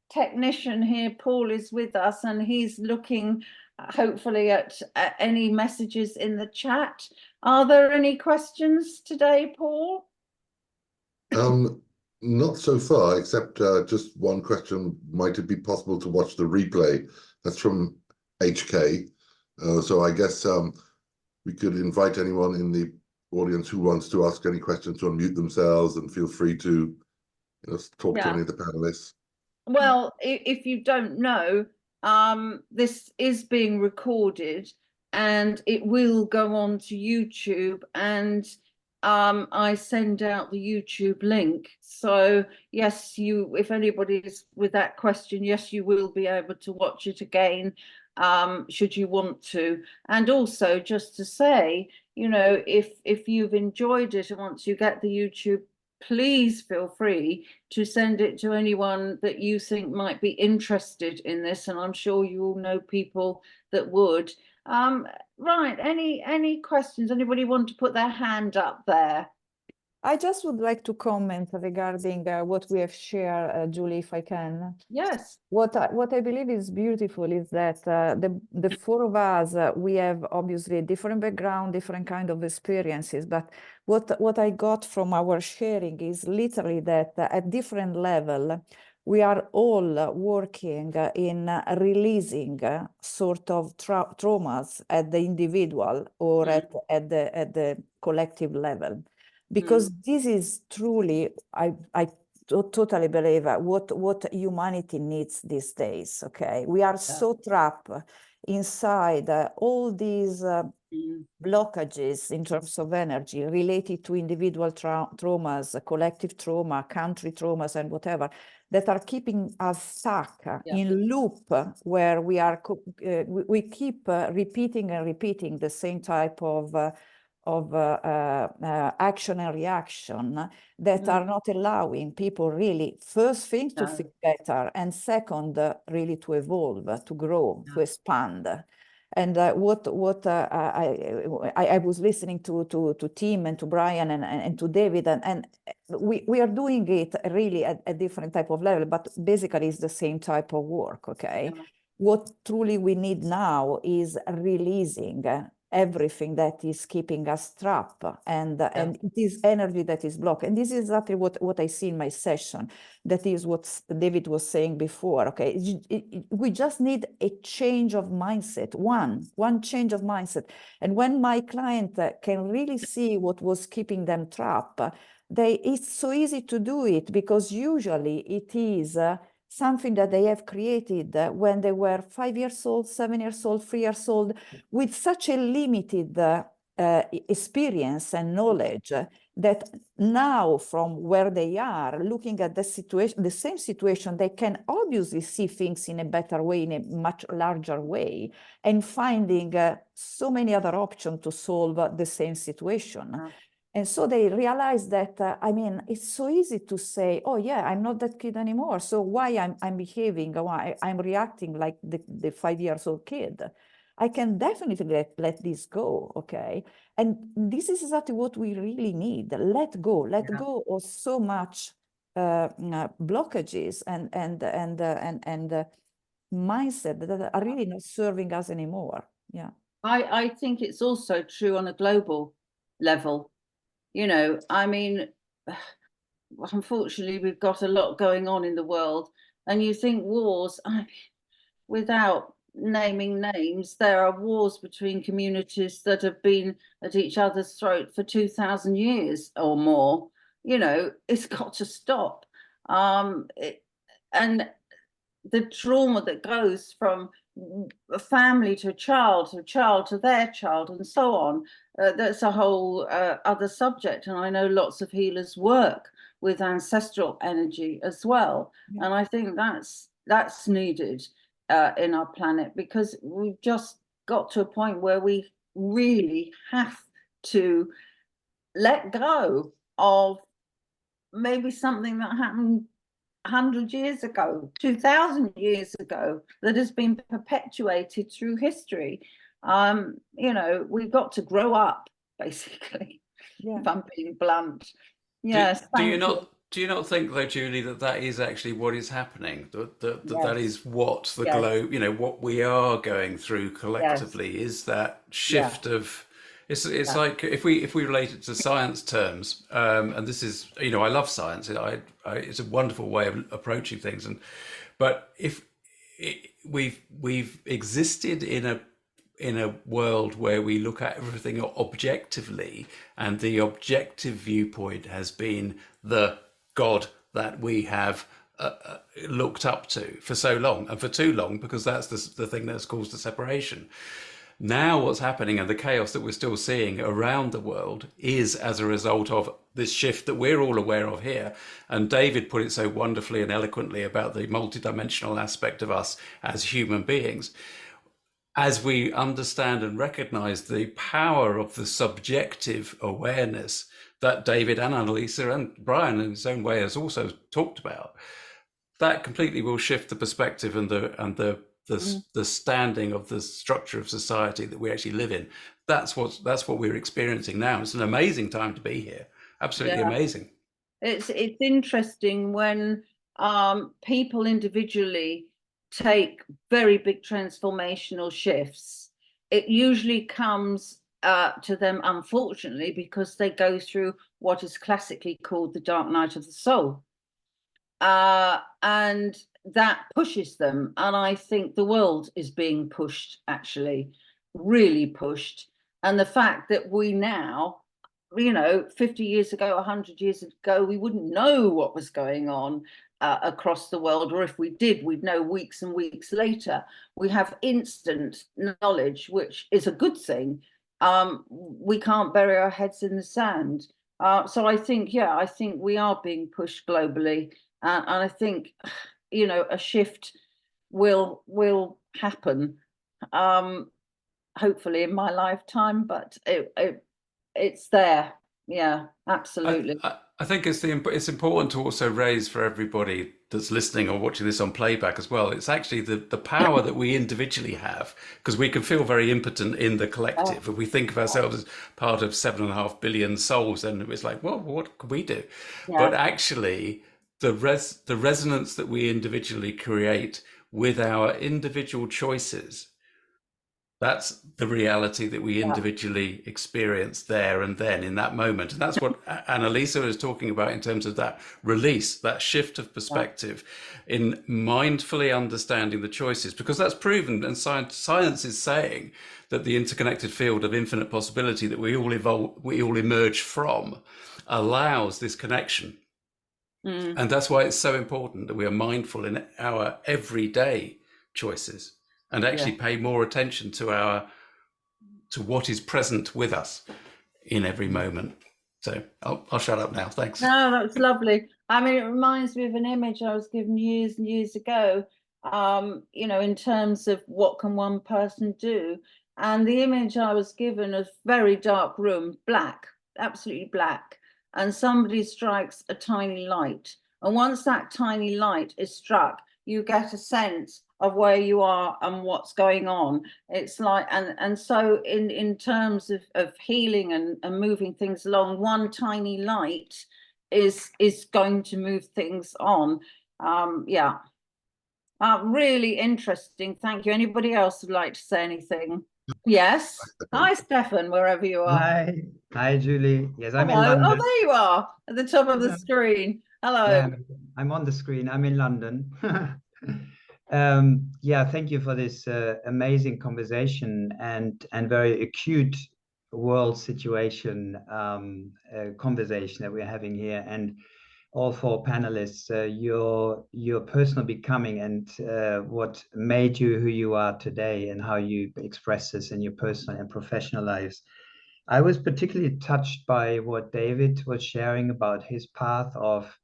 technician here, Paul, is with us, and he's looking hopefully at any messages in the chat. Are there any questions today, Paul? Not so far, except just one question. Might it be possible to watch the replay? That's from HK. So I guess we could invite anyone in the audience who wants to ask any questions to unmute themselves, and feel free to talk to any of the panelists. Well, if you don't know, this is being recorded and it will go on to YouTube, and I send out the YouTube link. So yes, if anybody's with that question, yes, you will be able to watch it again, should you want to. And also, just to say, you know, if you've enjoyed it, and once you get the YouTube, please feel free to send it to anyone that you think might be interested in this, and I'm sure you all know people that would. Right, any questions? Anybody want to put their hand up there? I just would like to comment regarding what we have shared, Julie, if I can. Yes. What I believe is beautiful is that the four of us, we have obviously a different background, different kind of experiences, but what I got from our sharing is literally that at different level, we are all working in releasing sort of traumas at the individual or at the collective level. Because this is truly, I totally believe what humanity needs these days. Okay, we are so trapped inside all these blockages in terms of energy related to individual traumas, collective trauma, country traumas, and whatever, that are keeping us stuck in loop where we keep repeating and repeating the same type of action and reaction that are not allowing people really, first thing, to feel better, and second, really to evolve, to grow, to expand. And I was listening to Tim and to Brian and to David, and we are doing it really at a different type of level, but basically it's the same type of work, okay? What truly we need now is releasing everything that is keeping us trapped, and it is energy that is blocked. And this is exactly what I see in my session. That is what David was saying before. Okay, we just need a change of mindset, one change of mindset. And when my client can really see what was keeping them trapped, it's so easy to do it, because usually it is something that they have created when they were 5 years old, 7 years old, 3 years old, with such a limited experience and knowledge, that now from where they are, looking at the situation, the same situation, they can obviously see things in a better way, in a much larger way, and finding so many other options to solve the same situation. And so they realized that, I mean, it's so easy to say, oh yeah, I'm not that kid anymore. So why I'm behaving, why I'm reacting like the 5-year-old kid? I can definitely let this go, okay? And this is exactly what we really need. Let go of so much blockages and mindset that are really not serving us anymore. Yeah. I think it's also true on a global level. You know, I mean, unfortunately, we've got a lot going on in the world, and you think wars, without naming names, there are wars between communities that have been at each other's throat for 2,000 years or more. You know, it's got to stop. And the trauma that goes from a family to a child to their child and so on, that's a whole other subject. And I know lots of healers work with ancestral energy as well. Yeah. And I think that's needed in our planet, because we've just got to a point where we really have to let go of maybe something that happened 100 years ago, 2,000 years ago, that has been perpetuated through history. You know, we've got to grow up, basically, if I'm being blunt. Yes. Do you not think, though, Julie, that is actually what is happening? That is what the globe, you know, what we are going through collectively, is that shift of. It's like if we relate it to science terms, and this is, you know, I love science. It's a wonderful way of approaching things, but if we've existed in a world where we look at everything objectively, and the objective viewpoint has been the God that we have looked up to for so long, and for too long, because that's the thing that's caused the separation. Now what's happening, and the chaos that we're still seeing around the world, is as a result of this shift that we're all aware of here. And David put it so wonderfully and eloquently about the multidimensional aspect of us as human beings. As we understand and recognize the power of the subjective awareness that David and Annalisa and Brian in his own way has also talked about, that completely will shift the perspective and the standing of the structure of society that we actually live in. That's what we're experiencing now. It's an amazing time to be here. Absolutely amazing. It's interesting when people individually take very big transformational shifts. It usually comes to them, unfortunately, because they go through what is classically called the dark night of the soul. And that pushes them. And I think the world is being pushed, actually, really pushed. And the fact that we now, you know, 50 years ago, 100 years ago, we wouldn't know what was going on across the world, or if we did, we'd know weeks and weeks later. We have instant knowledge, which is a good thing. We can't bury our heads in the sand. So I think we are being pushed globally. And I think, you know, a shift will happen, hopefully in my lifetime, but it's there. Yeah, absolutely. I think it's important to also raise for everybody that's listening or watching this on playback as well. It's actually the power that we individually have, because we can feel very impotent in the collective. If we think of ourselves as part of 7.5 billion souls, then it's like, well, what can we do? But actually, the resonance that we individually create with our individual choices, that's the reality that we individually experience there and then in that moment. And that's what Annalisa is talking about in terms of that release, that shift of perspective in mindfully understanding the choices, because that's proven, and science is saying that the interconnected field of infinite possibility that we all emerge from allows this connection. And that's why it's so important that we are mindful in our everyday choices and actually pay more attention to what is present with us in every moment. So I'll shut up now. Thanks. No, that's lovely. I mean, it reminds me of an image I was given years and years ago, you know, in terms of what can one person do. And the image I was given, a very dark room, black, absolutely black, and somebody strikes a tiny light. And once that tiny light is struck, you get a sense of where you are and what's going on. It's like, and so in terms of healing and moving things along, one tiny light is going to move things on. Yeah. Really interesting. Thank you. Anybody else would like to say anything? Yes. Hi, Stefan, wherever you are. Hi, Julie. Yes, I'm in Hello. London. Oh, there you are at the top of the screen. Hello. Yeah, I'm on the screen. I'm in London. Yeah, thank you for this amazing conversation and very acute world situation conversation that we're having here. And all four panelists, your personal becoming and what made you who you are today and how you express this in your personal and professional lives. I was particularly touched by what David was sharing about his path of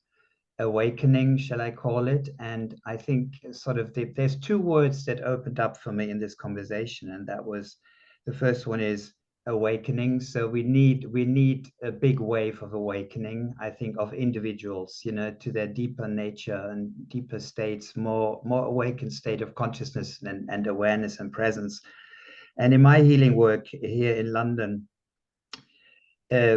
awakening, shall I call it? And I think sort of there's two words that opened up for me in this conversation, and that was, the first one is awakening. So we need a big wave of awakening, I think, of individuals, you know, to their deeper nature and deeper states, more awakened state of consciousness and awareness and presence. And in my healing work here in London,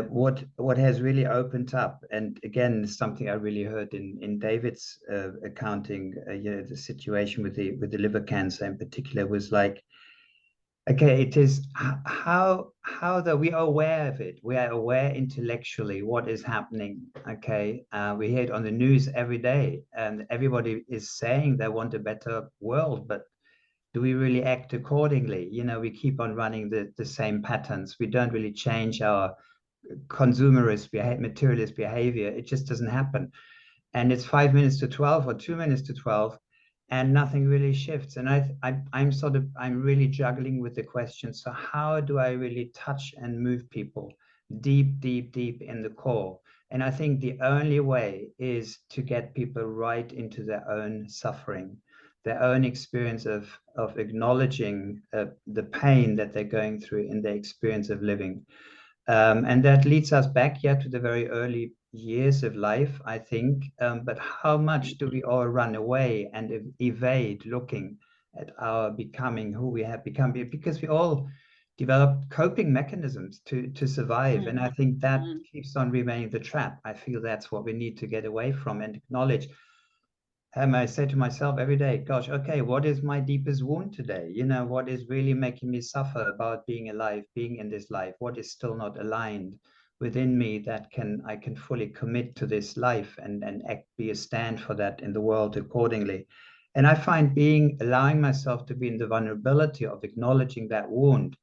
what has really opened up, and again, something I really heard in David's accounting, you know, the situation with the liver cancer in particular, was like, okay, it is how that we are aware of it. We are aware intellectually what is happening. Okay, we hear it on the news every day, and everybody is saying they want a better world, but do we really act accordingly? You know, we keep on running the same patterns. We don't really change our consumerist behavior, materialist behavior. It just doesn't happen. And it's 5 minutes to 12 or 2 minutes to 12, and nothing really shifts. And I'm really juggling with the question. So how do I really touch and move people deep in the core? And I think the only way is to get people right into their own suffering, their own experience of acknowledging the pain that they're going through in their experience of living. And that leads us back to the very early years of life, I think. But how much do we all run away and evade looking at our becoming, who we have become? Because we all develop coping mechanisms to survive. And I think that keeps on remaining the trap. I feel that's what we need to get away from and acknowledge. I say to myself every day, gosh, okay, what is my deepest wound today? You know, what is really making me suffer about being alive, being in this life? What is still not aligned within me that I can fully commit to this life and be a stand for that in the world accordingly? And I find allowing myself to be in the vulnerability of acknowledging that wound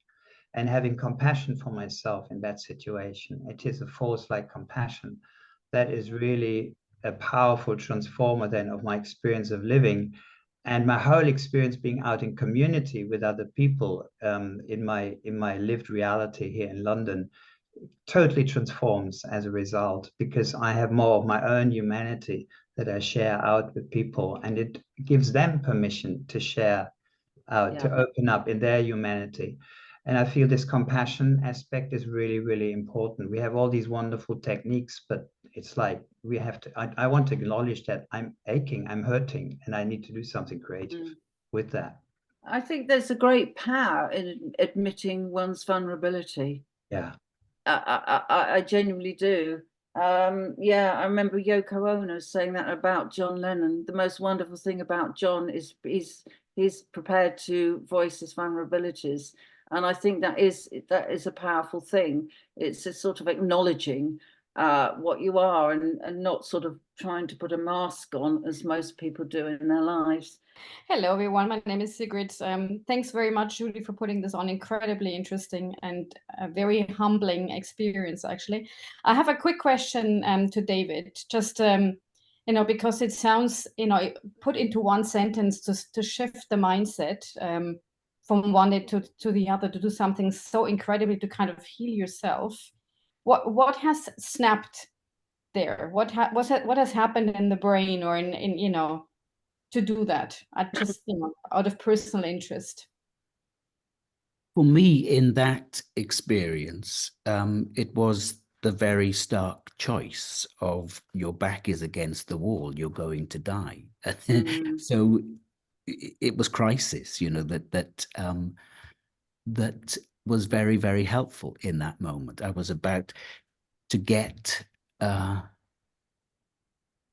and having compassion for myself in that situation. It is a force like compassion that is really a powerful transformer then of my experience of living, and my whole experience being out in community with other people in my lived reality here in London totally transforms as a result, because I have more of my own humanity that I share out with people, and it gives them permission to share out, to open up in their humanity. And I feel this compassion aspect is really, really important. We have all these wonderful techniques, but it's like we have to, I want to acknowledge that I'm aching, I'm hurting, and I need to do something creative with that. I think there's a great power in admitting one's vulnerability. Yeah. I genuinely do. Yeah, I remember Yoko Ono saying that about John Lennon. The most wonderful thing about John is he's prepared to voice his vulnerabilities. And I think that is a powerful thing. It's a sort of acknowledging what you are and not sort of trying to put a mask on, as most people do in their lives. Hello, everyone. My name is Sigrid. Thanks very much, Julie, for putting this on. Incredibly interesting and a very humbling experience, actually. I have a quick question to David, just, because it sounds, put into one sentence to shift the mindset from one day to the other, to do something so incredibly to kind of heal yourself. What has snapped there? What has happened in the brain or in to do that? I just, out of personal interest. For me, in that experience, it was the very stark choice of your back is against the wall, you're going to die. So it was crisis, you know, that was very, very helpful in that moment. I was about to get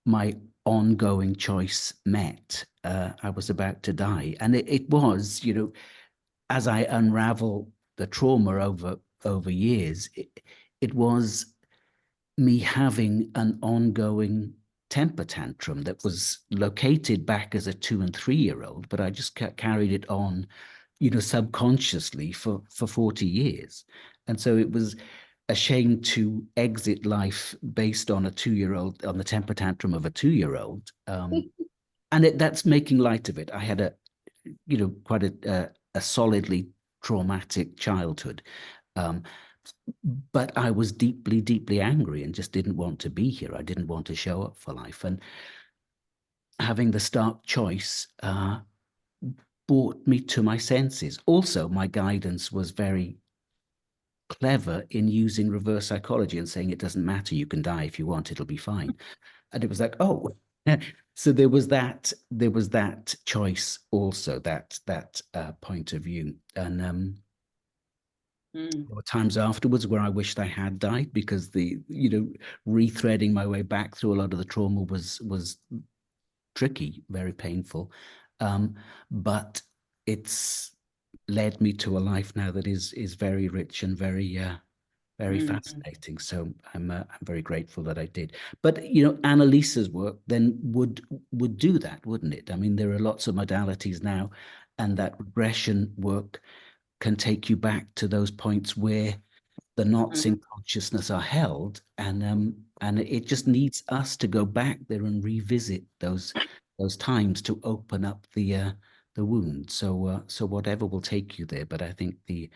my ongoing choice met. I was about to die. And it was, you know, as I unravel the trauma over years, it was me having an ongoing temper tantrum that was located back as a 2 and 3 year old, but I just carried it on, you know, subconsciously for 40 years. And so it was a shame to exit life based on a 2-year-old, on the temper tantrum of a 2-year-old. And that's making light of it. I had a, you know, quite a solidly traumatic childhood. But I was deeply, deeply angry and just didn't want to be here. I didn't want to show up for life. And having the stark choice brought me to my senses. Also, my guidance was very clever in using reverse psychology and saying, it doesn't matter, you can die if you want, it'll be fine. And it was like, oh, so there was that choice also, that point of view. And there were times afterwards where I wished I had died, because the, you know, rethreading my way back through a lot of the trauma was tricky, very painful. But it's led me to a life now that is very rich and very fascinating. So I'm very grateful that I did. But you know, Annalisa's work then would do that, wouldn't it? I mean, there are lots of modalities now, and that regression work can take you back to those points where the knots in consciousness are held, and it just needs us to go back there and revisit those times to open up the wound. So whatever will take you there, but I think the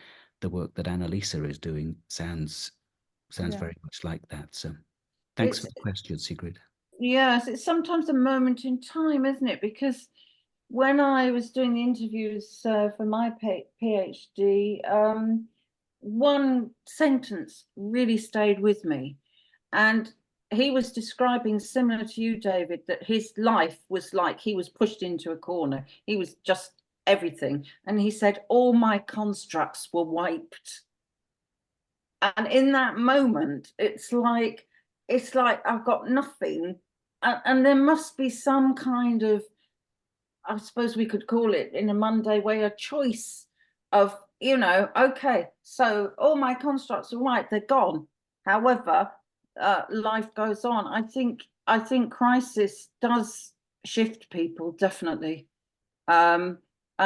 work that Annalisa is doing sounds very much like that. So thanks for the question, Sigrid. Yes, it's sometimes a moment in time, isn't it? Because when I was doing the interviews for my PhD, one sentence really stayed with me. And he was describing, similar to you, David, that his life was like he was pushed into a corner. He was just everything. And he said, all my constructs were wiped. And in that moment, it's like I've got nothing. And there must be some kind of, I suppose we could call it in a Monday way, a choice of, you know, okay, so all my constructs are right, they're gone. However, life goes on. I think crisis does shift people, definitely. And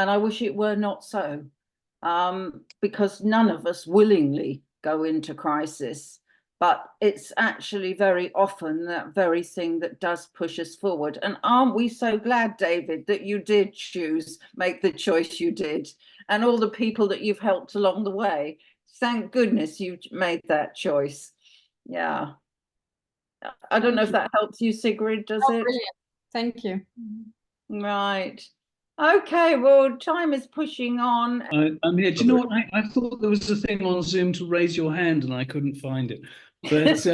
I wish it were not so, because none of us willingly go into crisis. But it's actually very often that very thing that does push us forward. And aren't we so glad, David, that you did make the choice you did, and all the people that you've helped along the way. Thank goodness you made that choice. Yeah. I don't know if that helps you, Sigrid, does it? Brilliant. Thank you. Right. Okay, well, time is pushing on. I mean, do you know what? I thought there was a thing on Zoom to raise your hand and I couldn't find it. But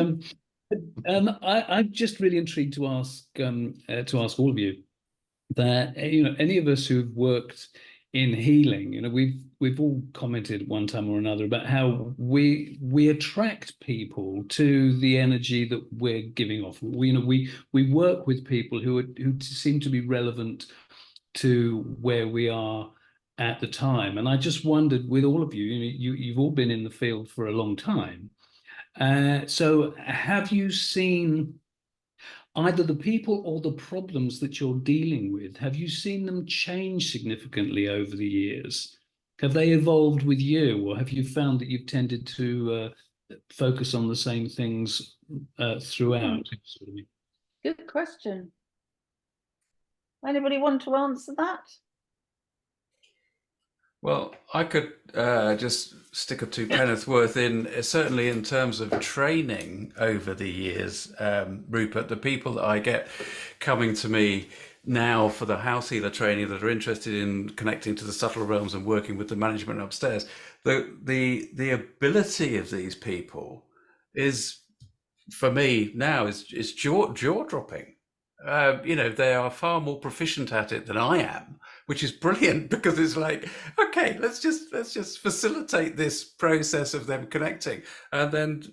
I'm just really intrigued to ask all of you that, you know, any of us who've worked in healing, you know, we've all commented at one time or another about how we attract people to the energy that we're giving off. We work with people who seem to be relevant to where we are at the time. And I just wondered, with all of you, you've all been in the field for a long time. So have you seen either the people or the problems that you're dealing with, have you seen them change significantly over the years? Have they evolved with you, or have you found that you've tended to focus on the same things throughout? Good question. Anybody want to answer that? Well, I could just stick a two-penneth worth in, certainly in terms of training over the years, Rupert. The people that I get coming to me now for the house healer training that are interested in connecting to the subtle realms and working with the management upstairs, the ability of these people is for me now is jaw dropping. They are far more proficient at it than I am, which is brilliant, because it's like, okay, let's just facilitate this process of them connecting, and then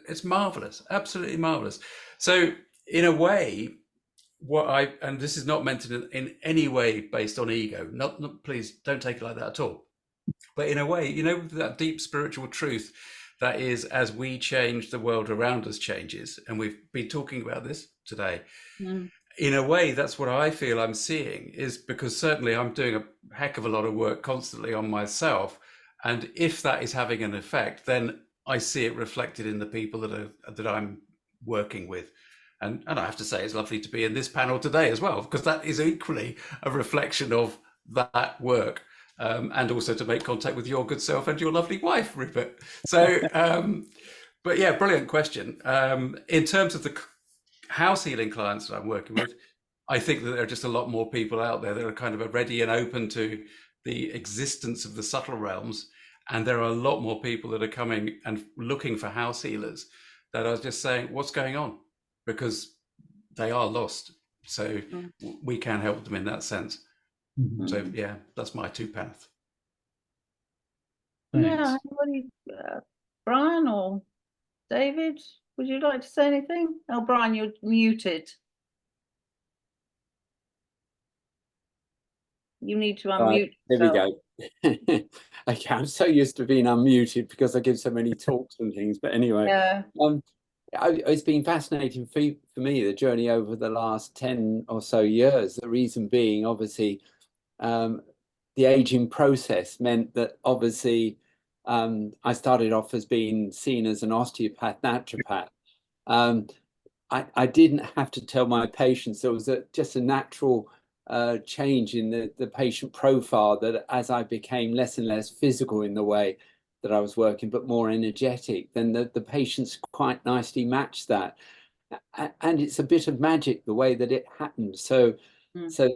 it's marvelous, absolutely marvelous. So in a way, and this is not meant in any way based on ego, not please don't take it like that at all, but in a way, that deep spiritual truth that is, as we change, the world around us changes, and we've been talking about this today. In a way, that's what I feel I'm seeing, is because certainly I'm doing a heck of a lot of work constantly on myself, and if that is having an effect, then I see it reflected in the people that I'm working with. And I have to say, it's lovely to be in this panel today as well, because that is equally a reflection of that work, and also to make contact with your good self and your lovely wife, Rupert. So, but yeah, brilliant question. In terms of the house healing clients that I'm working with, I think that there are just a lot more people out there that are kind of ready and open to the existence of the subtle realms. And there are a lot more people that are coming and looking for house healers that are just saying, what's going on? Because they are lost. So we can help them in that sense. So yeah, that's my 2 pence. Yeah, anybody, Brian or David, would you like to say anything? Oh, Brian, you're muted. You need to unmute. There we go. Okay, I'm so used to being unmuted because I give so many talks and things. But anyway, Yeah. It's been fascinating for me, the journey over the last 10 or so years. The reason being, obviously, the aging process meant that obviously I started off as being seen as an osteopath, naturopath. I didn't have to tell my patients. There was just a natural change in the patient profile, that as I became less and less physical in the way that I was working, but more energetic, then the patients quite nicely matched that. And it's a bit of magic the way that it happened so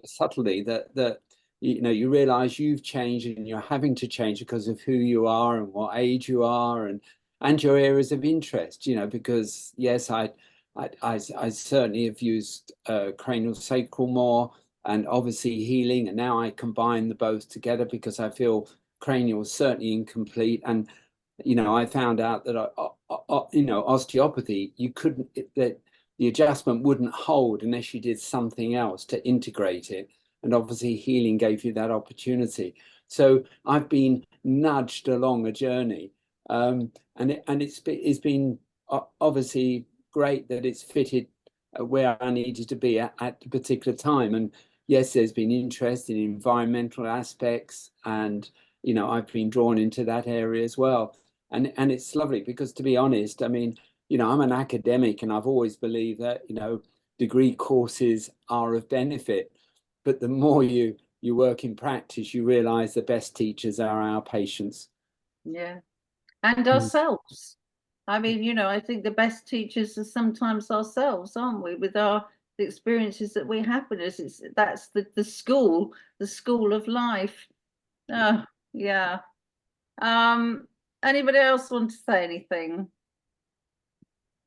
subtly that you realize you've changed, and you're having to change because of who you are and what age you are, and your areas of interest, because yes, I certainly have used craniosacral more, and obviously healing, and now I combine the both together because I feel cranial is certainly incomplete. And I found out that osteopathy, you couldn't, that the adjustment wouldn't hold unless you did something else to integrate it, and obviously healing gave you that opportunity. So I've been nudged along a journey, and it's been obviously great that it's fitted where I needed to be at the particular time. And yes, there's been interest in environmental aspects, and I've been drawn into that area as well. And it's lovely because, to be honest, I mean, I'm an academic, and I've always believed that degree courses are of benefit, but the more you work in practice, you realize the best teachers are our patients. Yeah, and ourselves. I mean, I think the best teachers are sometimes ourselves, aren't we? With the experiences that we have with us, that's the school of life. Oh, yeah. Anybody else want to say anything?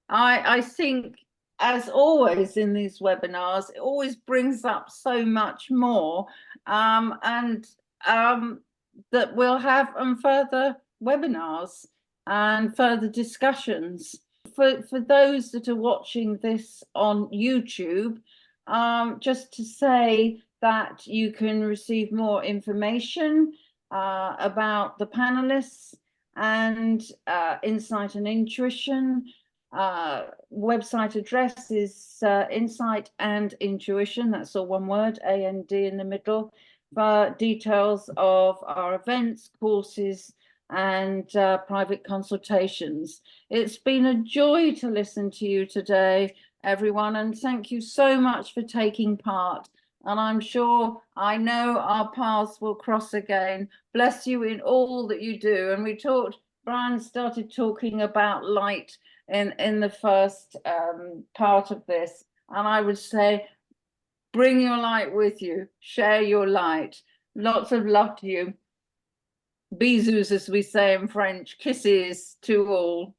I think, as always in these webinars, it always brings up so much more, and that we'll have further webinars and further discussions. For those that are watching this on YouTube, just to say that you can receive more information about the panelists and Insight and Intuition. Website address is Insight and Intuition, that's all one word, AND in the middle, for details of our events, courses, and private consultations. It's been a joy to listen to you today, everyone, and thank you so much for taking part. And I know our paths will cross again. Bless you in all that you do. And Brian started talking about light in the first part of this. And I would say, bring your light with you, share your light. Lots of love to you. Bisous, as we say in French, kisses to all.